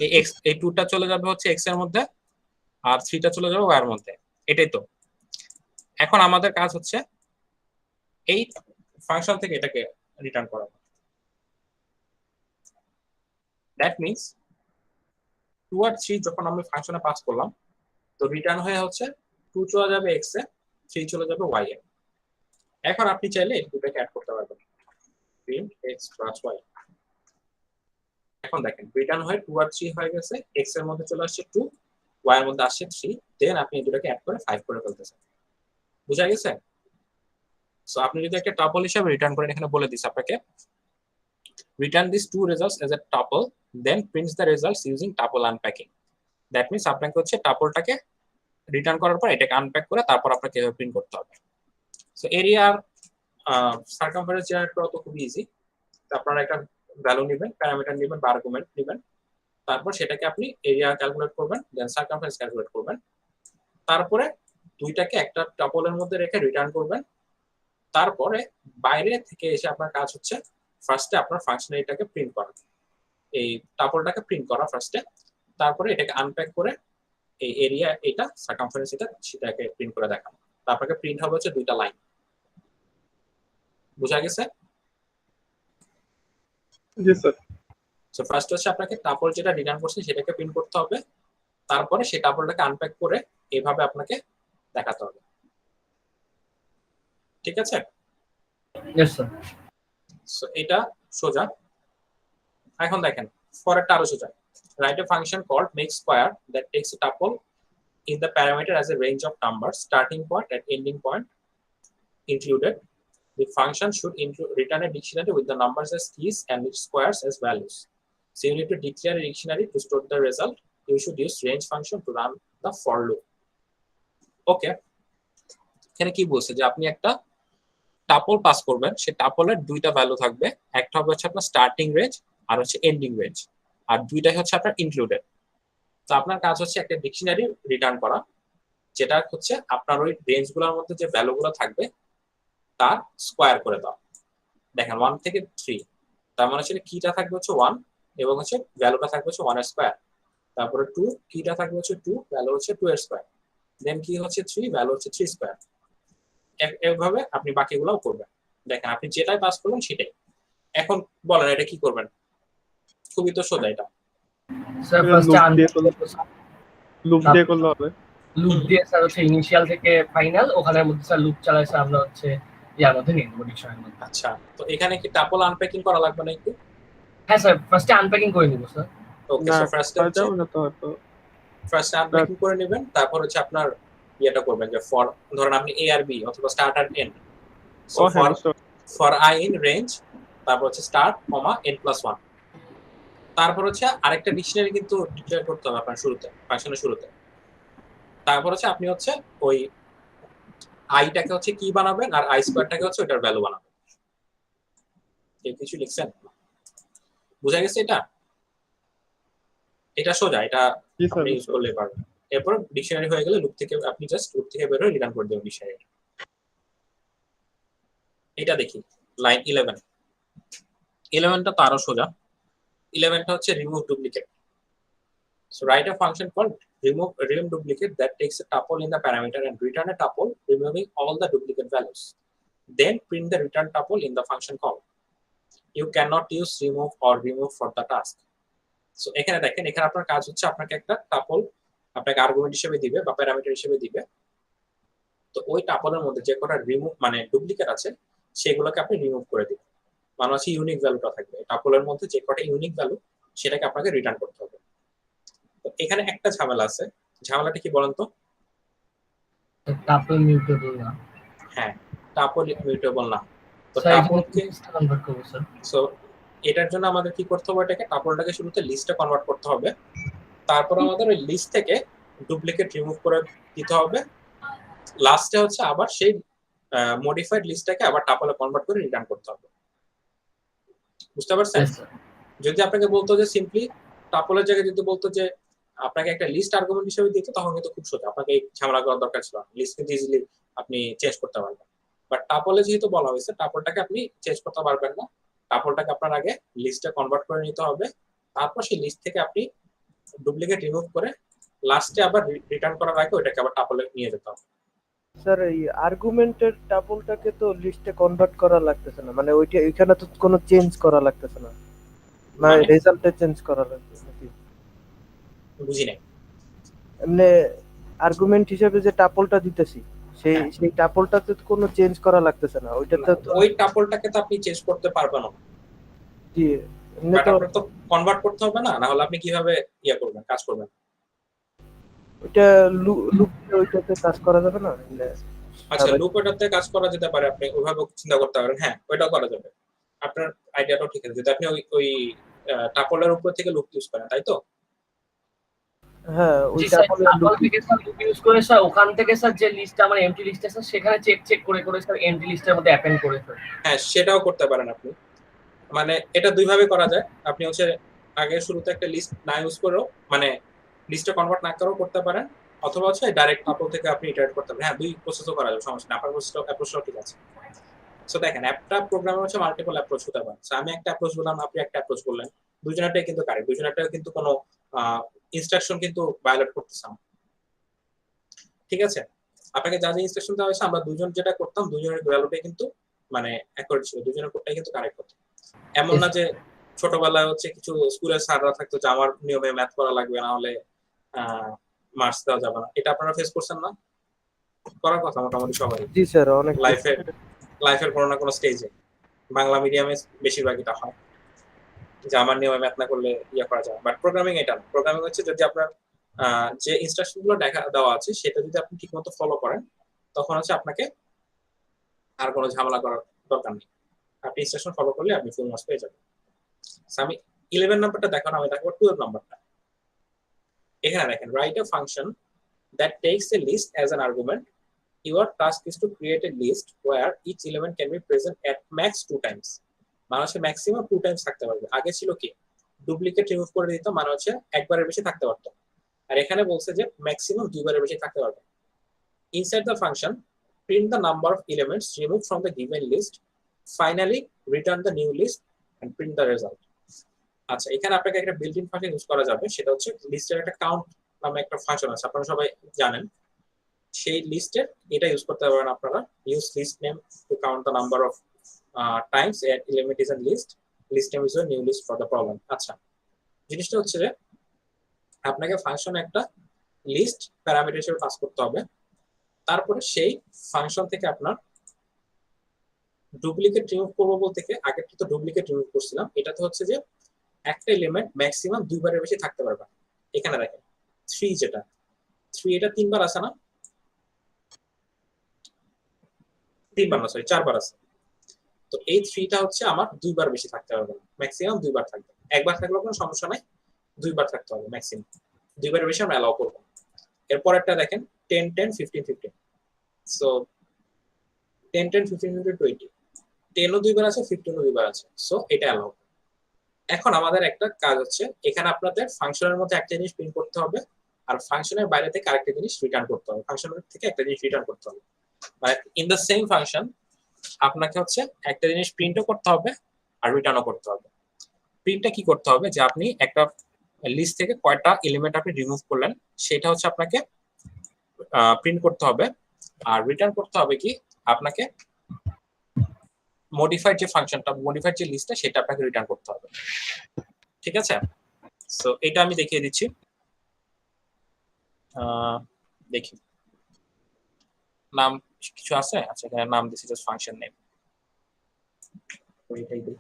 এই x, এই 2টা চলে যাবে হচ্ছে x এর মধ্যে আর 3টা চলে যাবে y এর মধ্যে, এটাই তো। এখন আমাদের কাজ হচ্ছে এই ফাংশন থেকে এটাকে রিটার্ন করা। দ্যাট মিন্স 2 আর 3 যখন আমি ফাংশনে পাস করলাম, তো রিটার্ন হয়ে হচ্ছে 2 চলে যাবে x এ, 3 চলে যাবে y এ। এখন আপনি চাইলে এই দুটোকে অ্যাড করতে পারবেন, প্রিন্ট x প্লাস y। এখন দেখেন রিটার্ন হয়ে 2 আর 3 হয়ে গেছে, x এর মধ্যে চলে আসছে 2, y এর মধ্যে আসছে 3, দেন আপনি এই দুটোকে অ্যাড করে 5 করে ফেলতেছেন। বুঝা গেছে? সো আপনি যদি একটা টাপল হিসেবে রিটার্ন করেন, এখানে বলে দিছি আপনাকে return these two results as a tuple, then prints the results using tuple unpacking. That means আপনাকে হচ্ছে টাপলটাকে রিটার্ন করার পর এটাকে আনপ্যাক করে তারপর আপনাকে এভাবে প্রিন্ট করতে হবে। সো এরিয়ার সার্কামফারেন্স জেনারেট করা তো খুব ইজি। আপনারা একটা ভ্যালু নেবেন, প্যারামিটার নেবেন বা আর্গুমেন্ট নেবেন, তারপর সেটাকে আপনি এরিয়া ক্যালকুলেট করবেন, দেন সার্কামফারেন্স ক্যালকুলেট করবেন, তারপরে দুইটাকে একটা টাপলের মধ্যে রেখে রিটার্ন করবেন। তারপরে বাইরে থেকে এসে আপনার কাজ হচ্ছে ফার্স্টে আপনার ফাংশনালিটিটাকে প্রিন্ট করা, এই টাপলটাকে প্রিন্ট করা ফার্স্টে, তারপরে এটাকে আনপ্যাক করে এই এরিয়া এটা সার্কামফারেন্স এটা সেটাকে প্রিন্ট করে দেখানো। তারপরে প্রিন্ট হবে হচ্ছে দুইটা লাইন। বুঝা গেছে? জি স্যার। সো ফার্স্ট হচ্ছে আপনাকে টাপল যেটা রিটার্ন করছে সেটাকে প্রিন্ট করতে হবে, তারপরে সেই টাপলটাকে আনপ্যাক করে এইভাবে আপনাকে দেখাতে হবে। ঠিক আছে? Yes sir. সো এটা সোজা। এখন দেখেন পরেরটা আরো সোজা। Write a function called make square that takes a tuple in the parameter as a range of numbers, starting point and ending point included. The function should return a dictionary with the numbers as keys and its squares as values. So you need to declare a dictionary to store the result. You should use range function to run the for loop. Okay. এখানে কি বলছে যে আপনি একটা tuple pass করবেন, সেই টাপলের দুইটা value থাকবে, একটা হবে হচ্ছে আপনার স্টার্টিং রেঞ্জ আর হচ্ছে এন্ডিং রেঞ্জ, আর দুইটাই হচ্ছে আপনার ইনক্লুডেড। তো আপনার কাজ হচ্ছে একটা ডিকশনারি রিটার্ন করা, যেটা হচ্ছে আপনার ওই রেঞ্জগুলোর মধ্যে যে ভ্যালুগুলো থাকবে তার স্কোয়ার করে দাও। দেখেন 1 থেকে 3, তার মানে হচ্ছে কিটা থাকবে হচ্ছে 1 এবং হচ্ছে ভ্যালুটা থাকবে হচ্ছে 1 এর স্কোয়ার, তারপরে 2 কিটা থাকবে হচ্ছে 2, ভ্যালু হচ্ছে 2 এর স্কোয়ার, দেন কি হচ্ছে 3, ভ্যালু হচ্ছে 3 স্কোয়ার। এইভাবে আপনি বাকিগুলোও করবেন। দেখেন আপনি যেটাই পাস করবেন সেটাই। এখন বলেন এটা কি করবেন? খুবই তো সোজা এটা। স্যার ফার্স্টে লুপ দিয়ে করলে হবে। লুপ দিয়ে স্যার হচ্ছে ইনিশিয়াল থেকে ফাইনাল ওখানের মধ্যে স্যার লুপ চালাই স্যার আমরা হচ্ছে ইয়ার মধ্যে নিয়ে নেব ডিকশনারির মধ্যে। আচ্ছা, তো এখানে কি টাপল আনপ্যাকিং করা লাগবে না একটু? হ্যাঁ স্যার ফার্স্টে আনপ্যাকিং করে নিব স্যার। ওকে, না সো ফার্স্টে আনপ্যাকিং করে নেবেন, তারপর হচ্ছে আপনার ইয়েটা করবেন যে ফর, ধরেন আপনি এ আর বি অথবা স্টার্ট আর end. So for i in range, তারপর হচ্ছে স্টার্ট কমা n + 1, তারপর হচ্ছে আরেকটা ডিকশনারি কিন্তু ডিক্লেয়ার করতে হবে আপনার শুরুতে, ফাংশনের শুরুতে। তারপর হচ্ছে আপনি হচ্ছে ওই আইটাকে হচ্ছে কি বানাবেন আর আই স্কয়ারটাকে হচ্ছে ওটার ভ্যালু বানাবেন। এই কিছু লিখছেন? বুঝা গেছে এটা? এটা সোজা, এটা আপনি ইউজ করলে পারবেন। এরপর ডিকশনারি হয়ে গেলে লুপ থেকে আপনি জাস্ট লুপ থেকে বের হয়ে রিটার্ন করে দেবেন ডিকশনারি। এটা দেখি লাইন 11। 11টা তো আরো সোজা। 11টা হচ্ছে remove duplicate. So write a function called remove duplicate that takes a tuple in the parameter and return a tuple removing all the duplicate values. Then print the return tuple in the function call. You cannot use remove or remove for the task. So এখানে দেখেন, এখানে আপনার কাজ হচ্ছে আপনাকে একটা tuple আপনাকে argument হিসেবে দিবে বা প্যারামিটার হিসেবে দিবে। তো ওই টাপলের মধ্যে যে কটা রিমুভ মানে ডুপ্লিকেট আছে সেগুলোকে আপনি রিমুভ করে দিবেন, মানে হচ্ছে ইউনিক ভ্যালুটা থাকবে টাপলের মধ্যে, যে কটা ইউনিক ভ্যালু সেটাকে আপনাকে রিটার্ন করতে হবে। তো এখানে একটা ঝামেলা আছে, ঝামেলাটা কি বলেন তো? টাপল মিউটেবল না হ্যাঁ, টাপল মিউটেবল না। তো স্যার, এই জন্য টাপলকে লিস্টে কনভার্ট করবো স্যার। সো এটার জন্য আমাদের কি করতে হবে, এটাকে টাপলটাকে শুরুতে লিস্টে কনভার্ট করতে হবে, তারপর আমাদের ওই লিস্ট থেকে ডুপ্লিকেট রিমুভ করে দিতে হবে, লাস্টে হচ্ছে আবার সেই মডিফাইড লিস্টটাকে আবার টাপলে কনভার্ট করে রিটার্ন করতে হবে। বুঝতে পারছেন? Yes, sir. যদি আপনাকে বলতো যে সিম্পলি টাপলের জায়গায় যদি বলতো যে আপনাকে একটা লিস্ট আর্গুমেন্ট হিসেবে দিত, তখন কিন্তু খুব সোজা, আপনাকে এই ঝামেলা করার দরকার ছিল না, লিস্ট কিন্তু ইজিলি আপনি চেঞ্জ করতে পারবেন। বাট টাপলে যেহেতু বলা হয়েছে, টাপলটাকে আপনি চেঞ্জ করতে পারবেন না, টাপলটাকে আপনার আগে লিস্টে কনভার্ট করে নিতে হবে, তারপর সেই লিস্ট থেকে আপনি ডুপ্লিকেট রিমুভ করে লাস্টে আবার রিটার্ন করার আগে ওইটাকে আবার টাপলে নিয়ে যেতে হবে। স্যার এই আর্গুমেন্টের টাপলটাকে তো লিস্টে কনভার্ট করা লাগতেছে না, মানে ওইটা এখানে তো কোনো চেঞ্জ করা লাগতেছে না, মানে মানে? রেজাল্টে চেঞ্জ করা লাগতেছে নাকি? বুঝি নাই। এমনি আর্গুমেন্ট হিসেবে যে টাপলটা দিতেছি, সেই হ্যাঁ। সেই টাপলটাতে তো কোনো চেঞ্জ করা লাগতেছে না, ওইটাতে তো ওই টাপলটাকে তো আপনি চেঞ্জ করতে পারবেন না, জি এমনি বাট তো আপনার তো কনভার্ট করতে হবে না, না হলে আপনি কিভাবে করবেন, কাজ করবেন? ওইটা লুপ ওইটাতে কাজ করা যাবে না এমনি? আচ্ছা, লুপ ওটাতে কাজ করা যেতে পারে, আপনি ওইভাবে চিন্তা করতে পারেন, হ্যাঁ ওইটাও করা যাবে। আপনার আইডিয়াটাও ঠিক আছে, যদি আপনি ওই টাপলের উপর থেকে লুপ ইউজ করেন, তাই তো? হ্যাঁ ওই জি স্যার, টাপলের টাপল লুপ থেকে স্যার লুপ ইউজ করে স্যার ওখান থেকে স্যার যে লিস্টটা আমার এমটি লিস্ট আছে সেখানে চেক করে স্যার এমটি লিস্টের মধ্যে অ্যাপেন্ড করে স্যার। হ্যাঁ, সেটাও করতে পারেন আপনি। মানে এটা দুই ভাবে করা যায়, আপনি হচ্ছে আগে শুরুতে একটা লিস্ট না ইউজ করেও, মানে লিস্টে কনভার্ট না করেও করতে পারেন, অথবা হচ্ছে ডাইরেক্ট টাপল থেকে আপনি ইটারেট করতে পারেন। হ্যাঁ, দুই প্রসেসও করা যাবে, সমস্যা নেই, আপনার অ্যাপ্রোচটাও ঠিক আছে। সো দেখেন, একটা প্রোগ্রামের হচ্ছে মাল্টিপল অ্যাপ্রোচ হতে পারে। সো আমি একটা অ্যাপ্রোচ বললাম, আপনি একটা অ্যাপ্রোচ বললেন, দুজনেরটাই কিন্তু কারেক্ট, দুজনেরটাই কিন্তু কোনো ইনস্ট্রাকশন কিন্তু ভায়োলেট করতেছে না, ঠিক আছে? আপনাকে যা যা ইনস্ট্রাকশন দেওয়া হয়েছে, আমরা দুজন যেটা করতাম, দুজনের ভ্যালুটাই কিন্তু মানে অ্যাকুরেট ছিল, দুজনের কোডটাই কিন্তু কারেক্ট হতো। এমন না যে ছোটবেলায় হচ্ছে কিছু স্কুলের স্যাররা থাকতো যে আমার নিয়মে ম্যাথ করা লাগবে, না হলে মার্কস দেওয়া যাবে না, এটা আপনারা ফেস করছেন না? করার কথা মোটামুটি সবাই জি স্যার অনেক লাইফের কোনো না কোনো স্টেজে। বাংলা মিডিয়ামে বেশিরভাগ এটা হয় যে আমার নিয়মে ম্যাথ না করলে করা যায়। বাট প্রোগ্রামিং এটা না, প্রোগ্রামিং হচ্ছে যদি আপনার যে ইনস্ট্রাকশন গুলো দেওয়া আছে সেটা যদি আপনি ঠিকমতো ফলো করেন, তখন হচ্ছে আপনাকে আর কোনো ঝামেলা করার দরকার নেই, আপনি ইনস্ট্রাকশন ফলো করলে আপনি ফুল মার্কস পেয়ে যাবেন। আমি 11 নাম্বারটা দেখানো, আমি দেখাবো 12 নাম্বারটা। এখানে দেখেন, right a function that takes a list as an argument. Your task is to create a list where each element can be present at max 2 times. মানে হচ্ছে ম্যাক্সিমাম 2 টাইমস থাকতে পারবে। আগে ছিল কি, ডুপ্লিকেট রিমুভ করে দিত, মানে হচ্ছে একবারের বেশি থাকতে পারতো, আর এখানে বলছে যে ম্যাক্সিমাম 2 বারের বেশি থাকতে পারবে। Inside the function, print the number of elements removed from the given list. Finally, return the new list and print the result. আচ্ছা, এখানে আপনাকে একটা বিল্ট ইন ফাংশন ইউজ করা যাবে, সেটা হচ্ছে লিস্টের একটা কাউন্ট নামে একটা ফাংশন আছে, আপনারা সবাই জানেন। সেই লিস্টের এটা ইউজ করতে পারেন আপনারা, use list name to count the number of times at element is in list, list name is a new list for the problem. আচ্ছা, জিনিসটা হচ্ছে যে আপনাকে ফাংশনে একটা লিস্ট প্যারামিটার হিসেবে পাস করতে হবে, তারপরে সেই ফাংশন থেকে আপনার ডুপ্লিকেট রিমুভ করবো বলতে আগে তো ডুপ্লিকেট রিমুভ করছিলাম, এটাতে হচ্ছে যে একটা এলিমেন্ট ম্যাক্সিমাম 2 বারের বেশি থাকতে পারবে। এখানে দেখেন 3, যেটা 3 এটা 3 বার আছে না, 3 বার না, সরি 4 বার আছে। তো এই 3টা হচ্ছে আমার 2 বার বেশি থাকতে পারবে না, ম্যাক্সিমাম 2 বার থাকবে। একবার থাকলেও কোনো সমস্যা নাই, 2 বার থাকতে হবে ম্যাক্সিমাম, 2 বারের বেশি আমরা অ্যালাউ করব। এরপরটা দেখেন 10 10 15 15, সো 10 10 15 15 20, 10 ও 2 বার আছে, 15 ও 2 বার আছে, সো এটা অ্যালাউ। এখন আমাদের একটা কাজ হচ্ছে, এখানে আপনাদের ফাংশনের মধ্যে একটা জিনিস প্রিন্ট করতে হবে, আর ফাংশনের বাইরে থেকে আরেকটা জিনিস রিটার্ন করতে হবে, ফাংশনের থেকে একটা জিনিস রিটার্ন করতে হবে। মানে ইন দ্য সেম ফাংশন আপনাকে হচ্ছে একটা জিনিস প্রিন্টও করতে হবে আর রিটার্নও করতে হবে। প্রিন্টটা কি করতে হবে, যে আপনি একটা লিস্ট থেকে কয়টা এলিমেন্ট আপনি রিমুভ করলেন সেটা হচ্ছে আপনাকে প্রিন্ট করতে হবে, আর রিটার্ন করতে হবে কি আপনাকে মডিফাইড যে ফাংশনটা, মডিফাইড যে লিস্টটা সেটা আপনাকে রিটার্ন করতে হবে, ঠিক আছে? সো এটা আমি দেখিয়ে দিচ্ছি, দেখি নাম কিছু আছে। আচ্ছা, এখানে নাম দিচ্ছি জাস্ট ফাংশন নেম, এটাই দিই,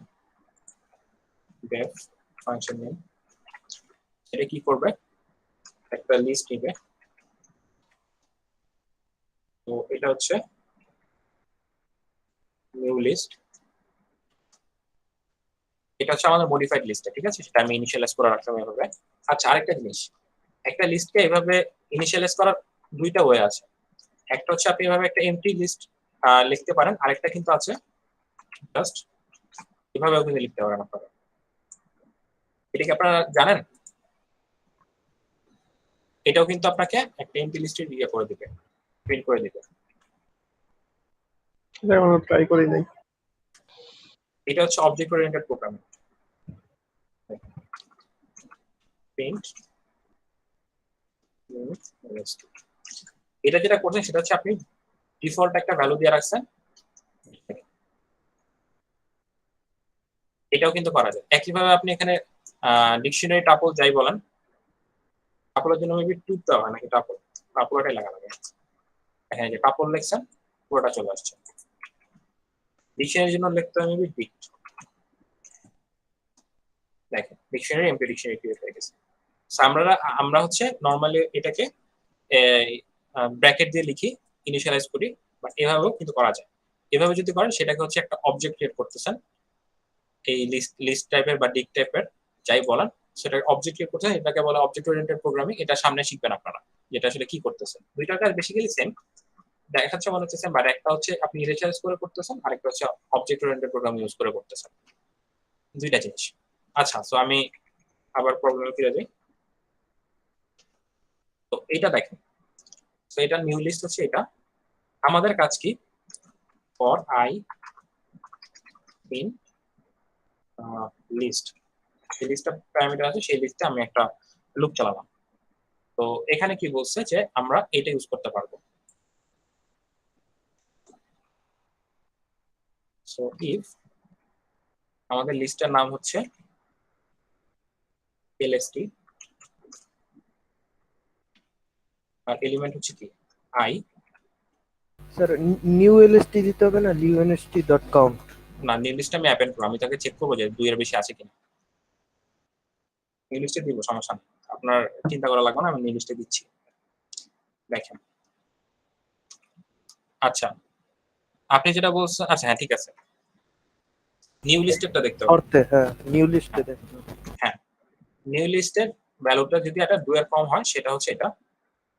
ডেফ ফাংশন নেম এটা কি করবে, একটা লিস্ট নিবে। তো এটা হচ্ছে নিউ লিস্ট, এটা হচ্ছে আমাদের মডিফাইড লিস্ট, ঠিক আছে, সেটা আমি ইনিশিয়ালাইজ করে রাখলাম এভাবে। আচ্ছা, আরেকটা জিনিস, একটা লিস্টকে এভাবে ইনিশিয়ালাইজ করার দুইটা ওয়ে আছে। একটা হচ্ছে আপনি এভাবে একটা এমটি লিস্ট লিখতে পারেন, আরেকটা কিন্তু আছে জাস্ট এভাবেও কিন্তু লিখতে পারেন আপনারা। এটা কি আপনারা জানেন? এটাও কিন্তু আপনাকে একটা এমটি লিস্টের ইয়ে করে দিবে, প্রিন্ট করে দিবে। এটা এখনো ট্রাই করি নাই। এটা হচ্ছে অবজেক্ট ওরিয়েন্টেড প্রোগ্রামিং। প্রিন্ট এটা যেটা করছেন সেটা হচ্ছে আপনি ডিফল্ট একটা ভ্যালু দিয়ে রাখছেন, এটাও কিন্তু করা যায়। একইভাবে আপনি এখানে ডিকশনারি টাপল যাই বলেন, টাপলের জন্য মেবি টুপ দেওয়া হয় নাকি টাপল, টাপলটাই লাগা লাগে। হ্যাঁ, যে টাপল লিখছেন পুরোটা চলে আসছে। ডিকশনারির জন্য লিখতে হবে মেবি ডিক্ট। দেখেন ডিকশনারি এমপি ডিকশনারি ক্রিয়েট হয়ে গেছে। আমরা হচ্ছে নরমালি এটাকে ব্র্যাকেট দিয়ে লিখি, ইনিশিয়ালাইজ করি, বাট এভাবেও কিন্তু করা যায়। এভাবে যদি করেন সেটাকে হচ্ছে একটা অবজেক্ট ক্রিয়েট করতেছেন, এই লিস্ট টাইপের বা ডিক টাইপের যাই বলেন, সেটা অবজেক্ট ক্রিয়েট করতেছেন, এটাকে বলে অবজেক্ট ওরিয়েন্টেড প্রোগ্রামিং। এটা সামনে শিখবেন আপনারা, যেটা আসলে কি করতেছেন। দুইটার কাজ বেসিক্যালি সেম, দেখাচ্ছে মনে হচ্ছে সেম, বাট একটা হচ্ছে আপনি ইনিশিয়ালাইজ করে করতেছেন, আরেকটা হচ্ছে অবজেক্ট ওরিয়েন্টেড প্রোগ্রামিং ইউজ করে করতেছেন, দুইটা জিনিস। আচ্ছা, সো আমি আবার প্রবলেমে ফিরে যাই। তো এটা দেখেন, তো এটা নিউ লিস্ট হচ্ছে এটা। আমাদের কাজ কি, ফর আই ইন লিস্ট, যে লিস্টটা প্যারামিটার আছে সেই লিস্টে আমি একটা লুপ চালালাম। তো এখানে কি বলছে যে আমরা এটা ইউজ করতে পারবো। সো ইফ আমাদের লিস্টের নাম হচ্ছে এলএসটি, আর এলিমেন্ট হচ্ছে কি আই। স্যার নিউ এলএসটি দিতে হবে না, liunst.count? না, নিউ লিস্ট আমি অ্যাপেন্ড করবো, আমি তাকে চেক করবো যে 2 এর বেশি আছে কিনা। নিউ লিস্টে দিব, সমস্যা নেই, আপনার চিন্তা করা লাগবে না, আমি নিউ লিস্টে দিচ্ছি। দেখেন, আচ্ছা আপনি যেটা বলছেন, আচ্ছা হ্যাঁ ঠিক আছে, নিউ লিস্টেরটা দেখতে হবে। অর্থে হ্যাঁ, নিউ লিস্টে দেখতে হবে। হ্যাঁ, নিউ লিস্টের ভ্যালুটা যদি একটা 2 এর কম হয় সেটা হচ্ছে এটা।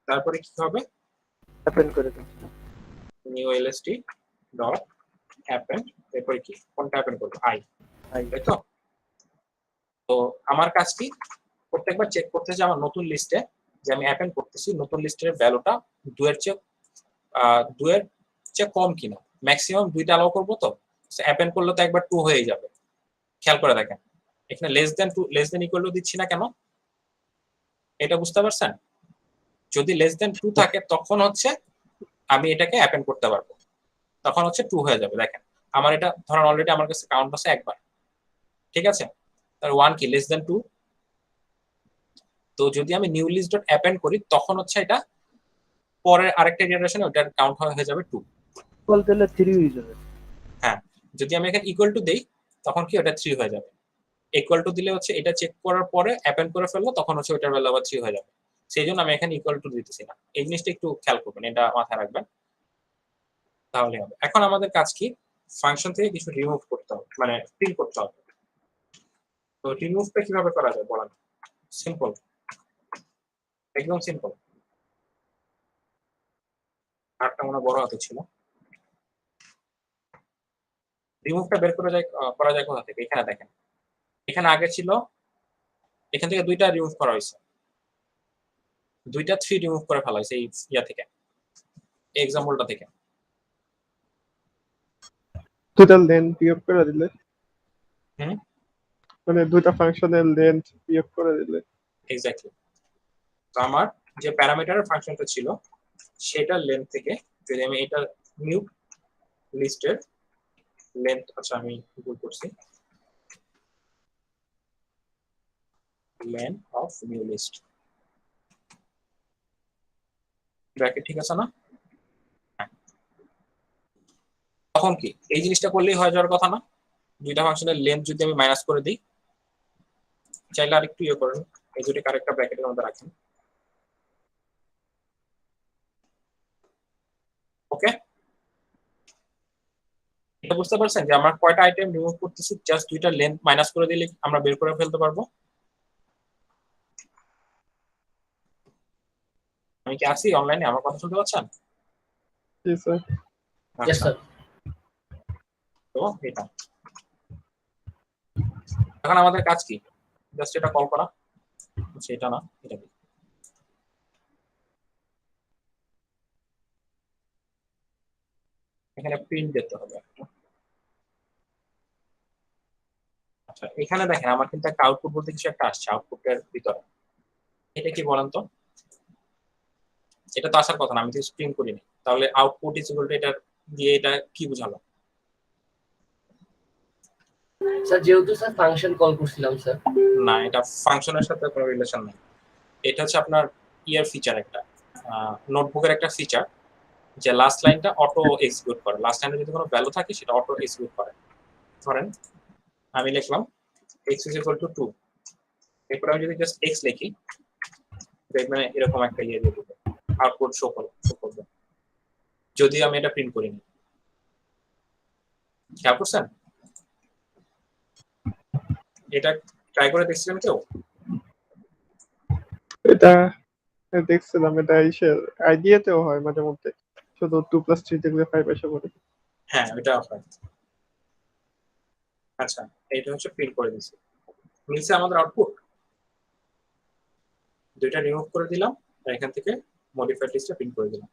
তারপরে কি হবে, অ্যাপেন্ড করে দেন। নিউ এলএসটি ডট অ্যাপেন্ড, এরপরে কি কোনটা অ্যাপেন্ড করবো, আই, তাই তো। তো আমার কাজ কি, প্রত্যেকবার চেক করতে যে আমার নতুন লিস্টে যে আমি অ্যাপেন্ড করতেছি, নতুন লিস্টের ভ্যালুটা 2 এর চেয়ে কম কিনা। ম্যাক্সিমাম 2টা অ্যালাউ করবো, তো অ্যাপেন্ড করলে তো একবার 2 হয়ে যাবে। খেয়াল করে দেখেন, এখানে less than 2 less than equal to দিচ্ছি না কেন, এটা বুঝতে পারছেন? যদি লেস দেন 2 থাকে তখন হচ্ছে আমি এটাকে অ্যাপেন্ড করতে পারবো, তখন হচ্ছে 2 হয়ে যাবে। দেখেন আমার এটা ধরেন অলরেডি আমার কাছে কাউন্ট আছে একবার, ঠিক আছে, তার 1 কি লেস দেন 2। তো যদি আমি নিউ লিস্ট ডট অ্যাপেন্ড করি তখন হচ্ছে এটা পরের আরেকটা ইটারেশনে ওটার কাউন্ট হয়ে যাবে 2। ইকুয়াল দিলে 3 হয়ে যাবে। হ্যাঁ, যদি আমি এখানে ইকুয়াল টু দেই তখন কি ওটা 3 হয়ে যাবে। ইকুয়াল টু দিলে হচ্ছে এটা চেক করার পরে অ্যাপেন্ড করে ফেললো, তখন হচ্ছে ওটার ভ্যালু আবার 3 হয়ে যাবে। সেই জন্য আমি এখানে ইকুয়াল টু দিতেছি না, এই জিনিসটা একটু খেয়াল করবেন, এটা মাথায় রাখবেন, তাহলে হবে। এখন আমাদের কাজ কি, ফাংশন থেকে কিছু রিমুভ করতে হবে, মানে প্রিন্ট করতে হবে। তো রিমুভটা কিভাবে করা যায় বলেন? সিম্পল, একদম সিম্পল। আরটা মনে বড় হাতে ছিল। রিমুভটা বের করা যায় কোথা থেকে, এখানে দেখেন, এখানে আগে ছিল, এখান থেকে 2টা রিমুভ করা হয়েছে, 2টা 3 রিমুভ করে ফেলা হয়েছে এই ইয়া থেকে, এক্সাম্পলটা থেকে। দুইটা লেন্থ বিয়োগ করে দিলে, হুম, মানে দুইটা ফাংশনের লেন্থ বিয়োগ করে দিলে। এক্স্যাক্টলি। তো আমার যে প্যারামিটারের ফাংশনটা ছিল সেটার লেন্থ থেকে যদি আমি এটা নিউ লিস্টের লেন্থ, আচ্ছা আমি ভুল করছি, length of new list bracket, ঠিক আছে না? তখন কি এই জিনিসটা করলেই হয়ে যাওয়ার কথা না? দুইটা ফাংশনের লেন্থ যদি আমি মাইনাস করে দিই, চাইলে আর একটু ইয়ে করেন, এই দুটি কারেক্টর ব্র্যাকেটের মধ্যে রাখেন। ওকে, এটা বুঝতে পারছেন যে আমরা কয়টা আইটেম রিমুভ করতেছি, জাস্ট দুইটা লেন্থ মাইনাস করে দিলে আমরা বের করে ফেলতে পারবো। আমি কি আছি অনলাইনে, আমার কথা শুনতে পাচ্ছেন? জি স্যার। ইয়েস আচ্ছা, স্যার। তো এটা এখন আমাদের কাজ কি, জাস্ট এটা কল করা, সেটা না, এটা কি এখানে প্রিন্ট দিতে হবে একটা। আচ্ছা, এখানে দেখেন আমার কিন্তু একটা আউটপুট বলতে কিছু একটা আসছে আউটপুটের ভিতরে, এটা কি বলেন তো? এটা তো আসার কথা না, আমি তো স্ক্রিন করিনি, তাহলে আউটপুট ইজ ইকুয়াল টু এটা দিয়ে এটা কি বোঝালো? স্যার যেহেতু স্যার ফাংশন কল করছিলাম স্যার। না, এটা ফাংশনের সাথে কোনো রিলেশন নেই, এটা হচ্ছে আপনার ইয়ার ফিচার, একটা নোটবুকের একটা ফিচার, যে লাস্ট লাইনটা অটো এক্সিকিউট করে, লাস্ট লাইনে যদি কোনো ভ্যালু থাকে সেটা অটো এক্সিকিউট করে। ধরেন আমি লিখলাম x is equal to 2, এরপর আমি যদি জাস্ট x লিখি দেখবেন এরকম একটা ইয়ে দিয়ে দিবে, আউটপুট শো করবে, যদি আমি এটা প্রিন্ট করিনি। খেয়াল করছেন? এটা ট্রাই করে দেখছিলেন কেউ? এটা দেখছিলাম, এটা আইডিয়াতেও হয় মাঝে মধ্যে, শুধু 2+3 দেখলে 5 এসে পড়ে। হ্যাঁ, এটা হয়। আচ্ছা, এইটা হচ্ছে প্রিন্ট করে দিছি, নিচে আমাদের আউটপুট দুইটা রিমুভ করে দিলাম, আর এখান থেকে মডিফাইড লিস্টে প্রিন্ট করে দিলাম।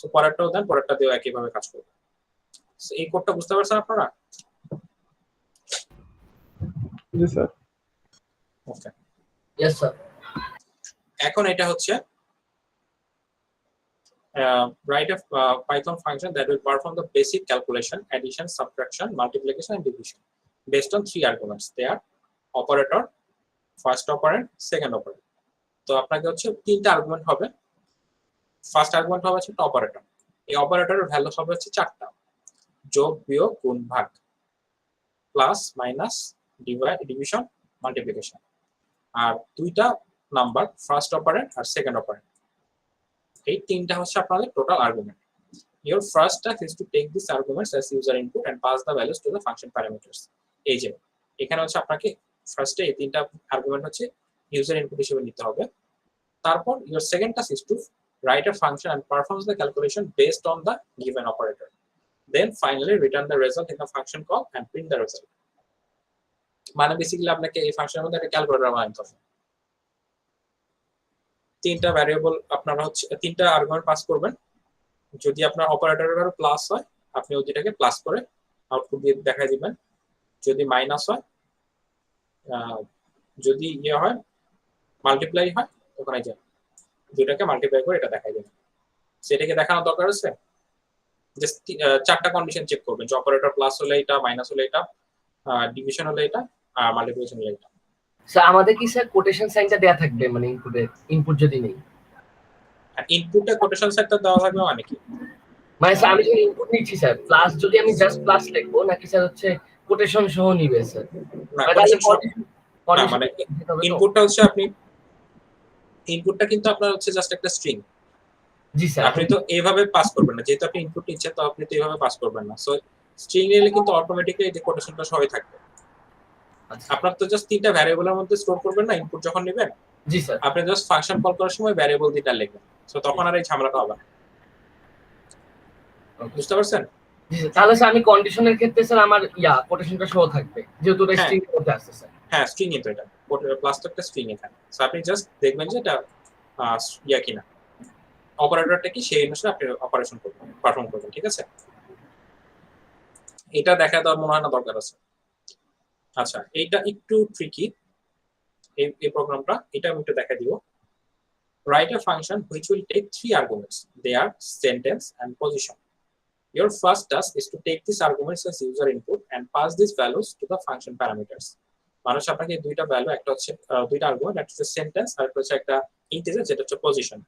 সো পরেরটাও দেন, পরেরটা দিয়েও একইভাবে কাজ করবে। এই কোডটা বুঝতে পারছেন আপনারা? জি স্যার। ওকে, ইয়েস স্যার। এখন এটা হচ্ছে write a Python function that will perform the basic calculation, addition, subtraction, multiplication, and division based on 3 arguments. They are operator, first operand, second operand. তো আপনাকে হচ্ছে 3টা আর্গুমেন্ট হবে। ফার্স্ট আর্গুমেন্ট হবে হচ্ছে অপারেটর, এই অপারেটরের ভ্যালু হবে হচ্ছে 4টা, যোগ, বিয়োগ, গুণ, ভাগ, প্লাস, মাইনাস, ডিভিশন, মাল্টিপ্লিকেশন, আর 2টা নাম্বার, ফার্স্ট অপারেন্ড আর সেকেন্ড অপারেন্ড। এই 3টা হচ্ছে আপনাদের total argument. Your first task is to take these arguments as user input and pass the values to the function parameters. এই যে এখানে হচ্ছে আপনাকে ফার্স্টে এই 3টা আর্গুমেন্ট হচ্ছে ইউজার ইনপুট হিসেবে নিতে হবে। তারপর your second task is to write a function and perform the calculation based on the given operator. Then finally return the result in the function call and print the result. মানে basically আপনাকে এই ফাংশনের মধ্যে একটা calculator বানাতে হবে। 3টা variable আপনারা হচ্ছে 3টা আর্গুমেন্ট পাস করবেন, যদি আপনার অপারেটরের ভ্যালু প্লাস হয় আপনি ওইটাকে প্লাস করে আউটপুট দিয়ে দেখাই দিবেন, যদি মাইনাস হয় যদি ইয়ে হয় মাল্টিপ্লাই হয় ওখানে যান দুইটাকে মাল্টিপ্লাই করে এটা দেখাই দিবেন। সেটাকে দেখানোর দরকার আছে, জাস্ট 4টা কন্ডিশন চেক করবেন, যে অপারেটর প্লাস হলে এটা, মাইনাস হলে এটা, ডিভিশন হলে এটা, আর মাল্টিপ্লিকেশন হলে এটা। স্যার আমাদের কি স্যার কোটেশন সাইনটা দেয়া থাকবে, মানে ইনপুট যদি নেই? আর ইনপুটে কোটেশন সেটটা দেওয়া থাকবে মানে কি? মানে স্যার আমি যখন ইনপুট নিচ্ছি স্যার, প্লাস যদি আমি জাস্ট প্লাস লিখবো নাকি স্যার হচ্ছে কোটেশন সহ নিবে স্যার? না, মানে ইনপুটটা হচ্ছে আপনি ইনপুটটা কিন্তু আপনার হচ্ছে জাস্ট একটা স্ট্রিং। জি স্যার। আপনি তো এইভাবে পাস করবেন না, যেহেতু আপনি ইনপুট নিচ্ছেন তো আপনি তো এইভাবে পাস করবেন না। সো স্ট্রিং নিলে কিন্তু অটোমেটিক্যালি এই যে কোটেশনটা সবই থাকবে। আপনার তো জাস্ট 3টা ভ্যারিয়েবলের মধ্যে স্টোর করবেন না ইনপুট যখন নেবেন। জি স্যার। আপনি জাস্ট ফাংশন কল করার সময় ভ্যারিয়েবল দিটা লিখবেন, সো তখন আর এই ঝামেলাটা হবে না। বুঝতে পারছেন? জি স্যার। তাহলে স্যার আমি কন্ডিশনের ক্ষেত্রে স্যার আমার কোটেশনটা সহ থাকবে, যেহেতু এটা হ্যাঁ। স্ট্রিং এর মধ্যে আছে স্যার। হ্যাঁ, স্ট্রিং তো এটা প্লাস তো একটা স্ট্রিং এখানে। সো আপনি জাস্ট দেখবেন যে এটা ইয়া কিনা, অপারেটরটা কি সেই অনুসারে আপনি অপারেশন করবেন, পারফর্ম করবেন। ঠিক আছে, এটা দেখা দেওয়ার মনে হয় না দরকার আছে। আচ্ছা, এইটা একটু ট্রিকি, এই প্রোগ্রামটা, এটা আমি একটু দেখা দিব। Write a function which will take 3 arguments. They are sentence and position. Your first task is to take these arguments as user input and pass these values to the function parameters. মানুষ আপনাকে দুইটা value, একটা হচ্ছে দুইটা argument, একটা হচ্ছে sentence আর একটা হচ্ছে একটা ইন্টিজার যেটা হচ্ছে পজিশন।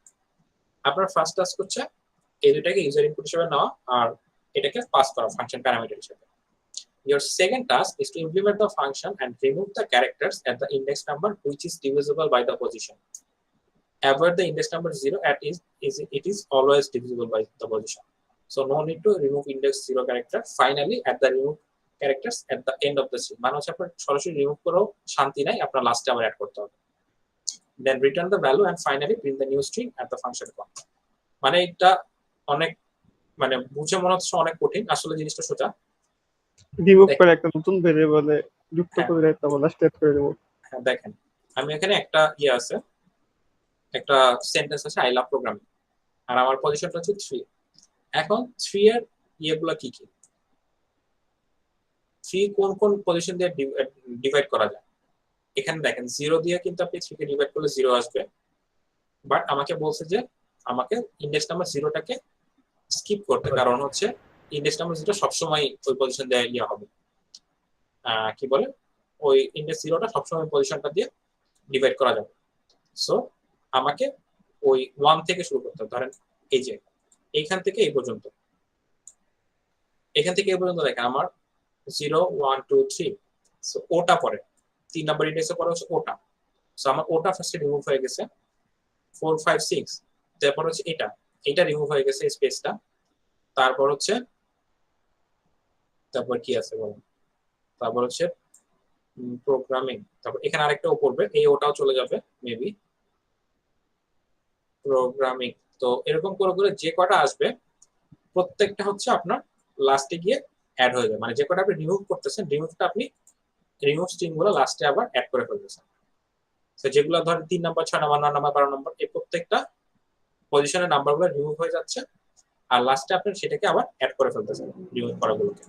আপনার ফার্স্ট টাস্ক হচ্ছে এই দুইটাকে ইউজার ইনপুট হিসেবে নেওয়া আর এটাকে পাস করা ফাংশন প্যারামিটার হিসেবে। Your second task is to implement the function and remove the characters at the index number which is divisible by the position. Avoid the index number 0 at it is always divisible by the position. So no need to remove index 0 character. Finally, at the remove characters at the end of the string. মানে হচ্ছে আপনার সরাসরি remove করেও শান্তি নাই, আপনার লাস্টে আবার অ্যাড করতে হবে। Then return the value and finally print the new string at the function call. মানে এটা অনেক মানে বুঝে মনে হচ্ছে অনেক কঠিন, আসলে জিনিসটা সোজা। রিমুভ করে একটা নতুন ভেরিয়েবলে যুক্ত হ্যাঁ। করে তারপর লাস্টে অ্যাড করে দেব। হ্যাঁ দেখেন, আমি এখানে একটা আছে, একটা সেন্টেন্স আছে আই লাভ প্রোগ্রামিং, আর আমার পজিশনটা হচ্ছে 3। এখন 3 এর ইয়েগুলো কি কি, 3 কোন কোন পজিশন দিয়ে ডিভাইড করা যায়। এখানে দেখেন 0 দিয়ে কিন্তু আপনি 3 কে ডিভাইড করলে 0 আসবে, বাট আমাকে বলছে যে আমাকে ইন্ডেক্স নাম্বার 0টাকে স্কিপ করতে, কারণ হচ্ছে ইন্ডেক্স নাম্বার 0 সবসময় ওই পজিশন দিয়ে ইয়ে হবে, কি বলে ওই ইন্ডেক্স 0টা সবসময় পজিশনটা দিয়ে ডিভাইড করা যাবে। সো আমাকে ওই 1 থেকে শুরু করতে হবে। ধরেন এই যে এইখান থেকে এই পর্যন্ত, এখান থেকে এই পর্যন্ত দেখেন আমার 0 1 2 3, সো ওটা পরে 3 নাম্বার ইন্ডেক্সে পরে হচ্ছে ওটা। সো আমার ওটা ফার্স্টে রিমুভ হয়ে গেছে, 4 5 6, তারপর হচ্ছে এটা রিমুভ হয়ে গেছে স্পেসটা। তারপর হচ্ছে তারপর কি আছে বলুন, তারপর হচ্ছে প্রোগ্রামিং, তারপর এখানে আরেকটা ও পড়বে, এই ওটাও চলে যাবে মেবি প্রোগ্রামিং। তো এরকম করে করে যে কটা আসবে প্রত্যেকটা হচ্ছে আপনার লাস্টে গিয়ে অ্যাড হয়ে যাবে। মানে যে কটা আপনি রিমুভ করতেছেন, রিমুভটা আপনি রিমুভ স্ট্রিং গুলো লাস্টে আবার অ্যাড করে ফেলতেছেন। তো যেগুলো ধরেন 3 নাম্বার 6 নাম্বার 9 নাম্বার 12 নাম্বার, এই প্রত্যেকটা পজিশনের নাম্বারগুলো রিমুভ হয়ে যাচ্ছে, আর লাস্টে আপনি সেটাকে আবার অ্যাড করে ফেলতেছেন রিমুভ করাগুলোকে।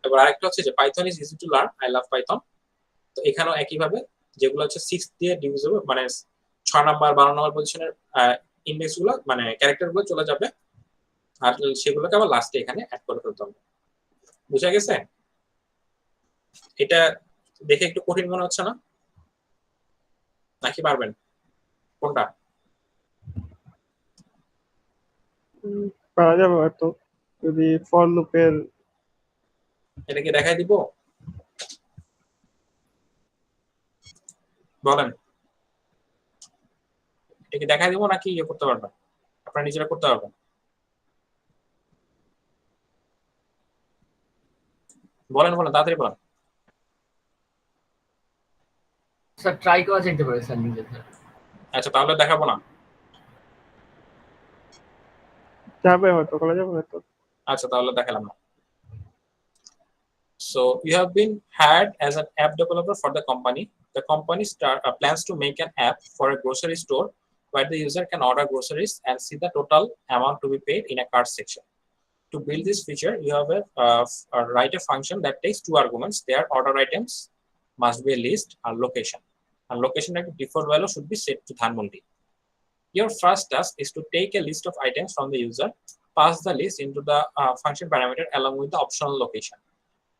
এবার আরেকটা হচ্ছে যে Python is easy to learn, I love Python. তো এখানেও একইভাবে যেগুলো হচ্ছে 6 দিয়ে ডিভিজিবল, মানে 6 নাম্বার 12 নাম্বার পজিশনের ইন্ডেক্স গুলো মানে ক্যারেক্টার গুলো চলে যাবে, আর সেগুলোকে আবার লাস্টে এখানে অ্যাড করে ফেলতে হবে। বুঝা গেছে? এটা দেখে একটু কঠিন মনে হচ্ছে না, নাকি পারবেন কোনটা? পারা যাবে হয়তো যদি ফর লুপের। এটা কি দেখাই দিব? বলেন, এটা কি দেখাই দিব নাকি ইয়ে করতে পারবেন, আপনারা নিজেরা করতে পারবেন? বলেন বলেন, তাড়াতাড়ি বলেন। স্যার ট্রাই করা যেতে পারে স্যার নিজেদের। আচ্ছা তাহলে দেখাবো না। যাবে হয়তো, করা যাবে হয়তো। আচ্ছা তাহলে দেখালাম না। So you have been hired as an app developer for the company. The company plans to make an app for a grocery store where the user can order groceries and see the total amount to be paid in a cart section. To build this feature, you have write a function that takes 2 arguments. Their order items must be a list and location. And location at default value should be set to Dhanmondi. Your first task is to take a list of items from the user, pass the list into the function parameter along with the optional location.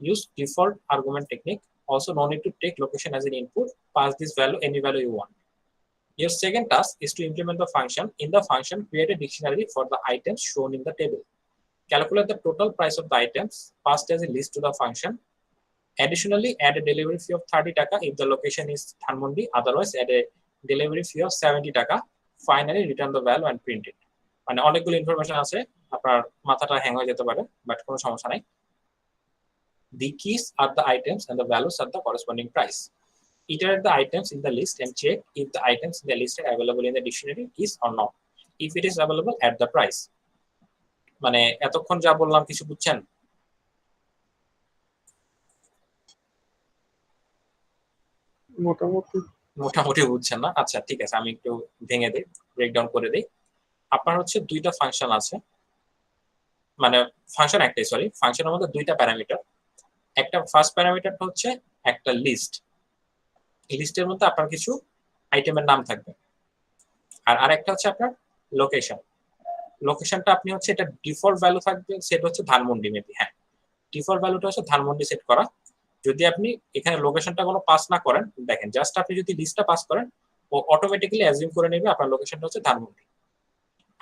Use default argument technique. Also, no need to take location as an input. Pass this value any value you want. Your second task is to implement the function. In the function, create a dictionary for the items shown in the table. Calculate the total price of the items passed as a list to the function. Additionally, add a delivery fee of 30 taka if the location is Dhanmondi. Otherwise, add a delivery fee of 70 taka. Finally, return the value and print it. মানে অনেকগুলো information আছে, আপনার মাথাটা hang হয়ে যেতে পারে, but কোনো সমস্যা নাই। The keys are the items and the values are the corresponding price. Iterate the items in the list and check if the items in the list are available in the dictionary is or not. If it is available, add the price. মানে এতক্ষণ যা বললাম কিছু বুঝছেন? মোটামুটি মোটামুটি বুঝছেন না? আচ্ছা ঠিক আছে, আমি একটু ভেঙে দিই, ব্রেকডাউন করে দিই। আপনার হচ্ছে 2টা ফাংশন আছে, মানে ফাংশন একটাই, সরি, ফাংশনের মধ্যে 2টা প্যারামিটার। একটা ফার্স্ট প্যারামিটারটা হচ্ছে একটা লিস্ট, লিস্টের মধ্যে আপনার কিছু আইটেমের নাম থাকবে, আর আরেকটা হচ্ছে আপনার লোকেশন। লোকেশনটা আপনি হচ্ছে এটা ডিফল্ট ভ্যালু থাকবে, সেটা হচ্ছে ধানমন্ডি মেবি, হ্যাঁ ডিফল্ট ভ্যালুটা হচ্ছে ধানমন্ডি সেট করা। যদি আপনি এখানে লোকেশনটা কোনো পাস না করেন, দেখেন জাস্ট আপনি যদি লিস্টটা পাস করেন, ও অটোমেটিক্যালি অ্যাজিউম করে নেবে আপনার লোকেশনটা হচ্ছে ধানমন্ডি।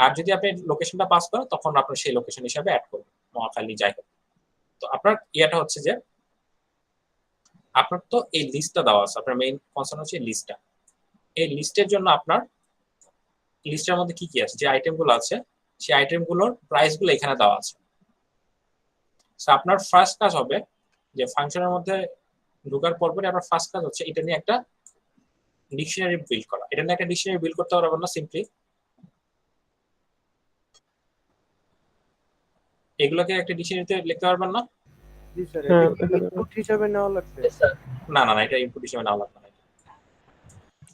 আর যদি আপনি লোকেশনটা পাস করেন, তখন আপনার সেই লোকেশন হিসাবে অ্যাড করবেন, নোয়াখালী যাই হোক। তো আপনার ইয়েটা হচ্ছে যে আপনার তো এই লিস্টটা দেওয়া আছে, আপনার মেইন কনসার্ন হচ্ছে এই লিস্টটা। এই লিস্টের জন্য আপনার লিস্টের মধ্যে কি কি আছে, যে আইটেমগুলো আছে সেই আইটেমগুলোর প্রাইসগুলো এখানে দেওয়া আছে। সো আপনার ফার্স্ট কাজ হবে যে ফাংশনের মধ্যে ঢোকার পরপরই আপনার ফার্স্ট কাজ হচ্ছে এটা নিয়ে একটা ডিকশনারি বিল্ড করা। এটা নিয়ে একটা ডিকশনারি বিল্ড করতে পারবেন না সিম্পলি এগুলোকে একটা ডিকশনারিতে লিখতে পারবেন না? জি স্যার, হ্যাঁ, এটা কি ইনপুট হিসাবে নেওয়া লাগবে? Yes, sir. না না না, এটা ইনপুট হিসেবে নেওয়া লাগবে না।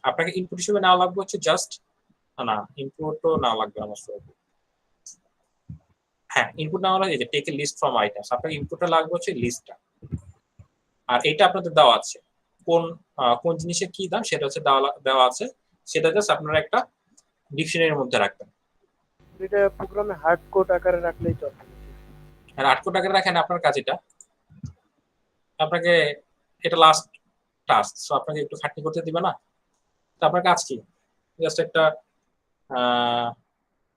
আপনাকে ইনপুট হিসেবে নেওয়া লাগবে হচ্ছে জাস্ট, না ইনপুটও নেওয়া লাগবে আমার সাথে। হ্যাঁ, ইনপুট নেওয়া লাগবে, এই যে take a list from items, আপনাকে ইনপুটটা লাগবে হচ্ছে লিস্টটা। আর এটা আপনাদের দেওয়া আছে কোন কোন জিনিসের কি দাম সেটা হচ্ছে দেওয়া আছে, সেটা জাস্ট আপনারা একটা ডিকশনারির মধ্যে রাখবেন। এটা প্রোগ্রামে হার্ড কোড আকারে রাখলেই চলে। আর 8 কোটি টাকা রাখেন আপনার কাজ এটা। আপনাকে এটা লাস্ট টাস্ক, সো আপনাকে একটু খাটনি করতে দিবে না। তো আপনার কাজ কি, জাস্ট একটা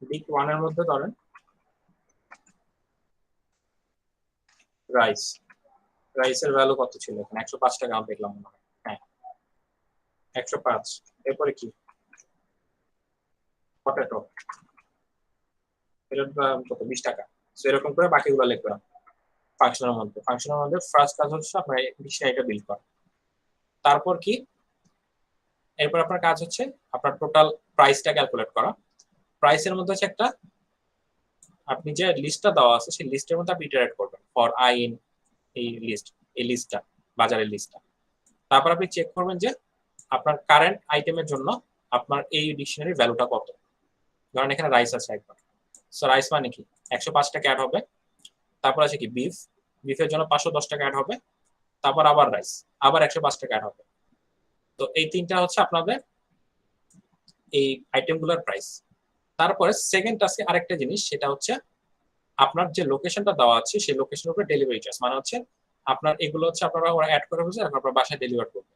ডিক 1 এর মধ্যে ধরেন রাইসের ভ্যালু কত ছিল এখানে, 105 টাকা আমি দেখলাম মনে হয়। হ্যাঁ 105। এরপরে কি পটেটো, এটার দাম কত, 20 টাকা। সো এরকম করে বাকিগুলো লিখলাম ফাংশনের মধ্যে। ফাংশনের মধ্যে ফার্স্ট কাজ হচ্ছে আপনার ডিকশনারিটা বিল্ড করা। তারপর কি, এরপর আপনার কাজ হচ্ছে আপনার টোটাল প্রাইসটা ক্যালকুলেট করা। প্রাইসের মধ্যে হচ্ছে একটা আপনি যে লিস্টটা দেওয়া আছে সেই লিস্টের মধ্যে আপনি ইটারেট করবেন ফর আই ইন এই লিস্টটা বাজারের লিস্টটা। তারপর আপনি চেক করবেন যে আপনার কারেন্ট আইটেমের জন্য আপনার এই ডিকশনারির ভ্যালুটা কত। ধরেন এখানে রাইস আছে একবার, সো রাইস মানে কি 105 টাকা অ্যাড হবে। তারপর আছে কি বিফের জন্য 510 টাকা অ্যাড হবে। তারপর আবার রাইস, আবার 105 টাকা অ্যাড হবে। তো এই তিনটা হচ্ছে আপনাদের এই আইটেমগুলোর প্রাইস। তারপরে সেকেন্ড টাস্কে আরেকটা জিনিস, সেটা হচ্ছে আপনার যে লোকেশনটা দেওয়া আছে সেই লোকেশনের উপরে ডেলিভারি চার্জ, মানে হচ্ছে আপনার এগুলো হচ্ছে আপনারা ওরা অ্যাড করে হচ্ছে এখন আপনার বাসায় ডেলিভার করবে।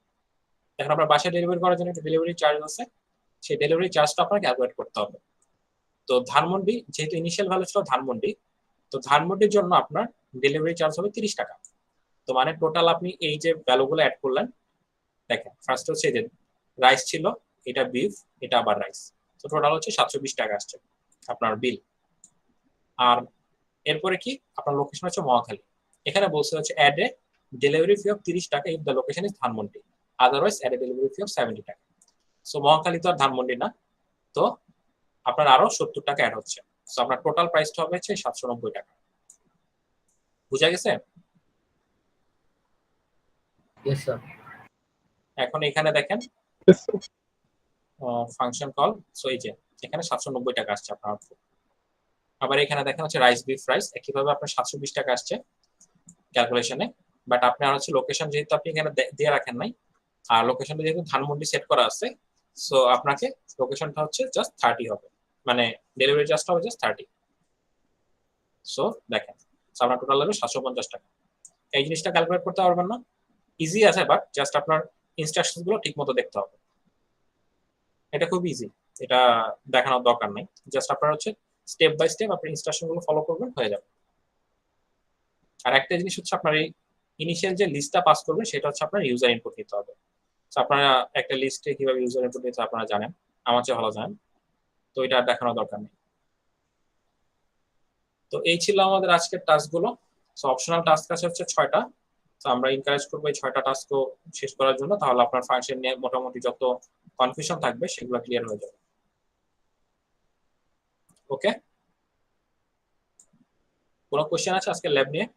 এখন আপনার বাসায় ডেলিভারি করার জন্য একটা ডেলিভারি চার্জ আছে, সেই ডেলিভারি চার্জটা আপনাকে ক্যালকুলেট করতে হবে। তো ধানমন্ডি যেহেতু ইনিশিয়াল ভ্যালু ছিল ধানমন্ডি, তো ধানমন্ডির জন্য আপনার ডেলিভারি চার্জ হবে 30 টাকা। তো মানে টোটাল আপনি এই যে ভ্যালুগুলো অ্যাড করলেন, দেখেন ফার্স্ট হচ্ছে যে রাইস ছিল, এটা বিফ, এটা আবার রাইস, তো টোটাল হচ্ছে 720 টাকা আসছে আপনার বিল। আর এরপরে কি আপনার লোকেশন হচ্ছে মহাখালী, এখানে বলছে হচ্ছে add a delivery fee of 30 taka if the location is Dhanmondi, otherwise add a delivery fee of 70 taka. So Mohakhali তো আর ধানমন্ডি না, তো আপনার আরো 70 টাকা অ্যাড হচ্ছে। সো আপনার টোটাল প্রাইসটা হবে হচ্ছে 790 টাকা। বুঝা গেছে? Yes, sir. এখন এখানে দেখেন ফাংশন কল, সো এই যে এখানে 790 টাকা আসছে আপনার আউটপুট। আবার এখানে দেখেন হচ্ছে রাইস বিফ রাইস, একইভাবে আপনার 720 টাকা আসছে ক্যালকুলেশনে। বাট আপনার হচ্ছে লোকেশন যেহেতু আপনি এখানে দিয়ে রাখেন নাই, আর লোকেশনটা যেহেতু ধানমন্ডি সেট করা আছে, সো আপনাকে লোকেশনটা হচ্ছে জাস্ট 30 হবে, মানে ডেলিভারি চার্জটা হবে জাস্ট 30। সো দেখেন আপনার টোটাল লাগবে 750 টাকা। এই জিনিসটা ক্যালকুলেট করতে পারবেন না, ইজি আছে, বাট জাস্ট আপনার ইনস্ট্রাকশন গুলো ঠিক মতো দেখতে হবে। এটা খুব ইজি, এটা দেখানোর দরকার নেই, জাস্ট আপনার হচ্ছে স্টেপ বাই স্টেপ আপনি ইনস্ট্রাকশন গুলো ফলো করবেন, হয়ে যাবে। আর একটা জিনিস হচ্ছে আপনার এই ইনিশিয়াল যে লিস্টটা পাস করবেন সেটা হচ্ছে আপনার ইউজার ইনপুট নিতে হবে। তো আপনারা একটা লিস্টে কিভাবে ইউজার ইনপুট নিতে আপনারা জানেন, আমার চেয়ে ভালো জানেন, তো এটা দেখানোর দরকার নেই। তো এই ছিল আমাদের আজকের টাস্কগুলো। সো অপশনাল টাস্ক আছে হচ্ছে 6টা। তো আমরা এনকারেজ করবো এই 6টা টাস্কও শেষ করার জন্য, তাহলে আপনার ফাংশন নিয়ে মোটামুটি যত কনফিউশন থাকবে সেগুলো ক্লিয়ার হয়ে যাবে। ওকে, কোনো কোশ্চেন আছে আজকে ল্যাব নিয়ে?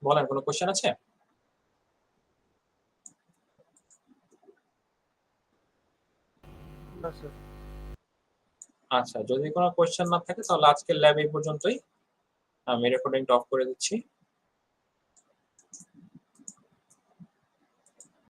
বলেন, কোনো কোশ্চেন আছে? না স্যার। আচ্ছা, যদি কোনো কোশ্চেন না থাকে তাহলে আজকের ল্যাব এই পর্যন্তই। আমি রেকর্ডিংটা অফ করে দিচ্ছি।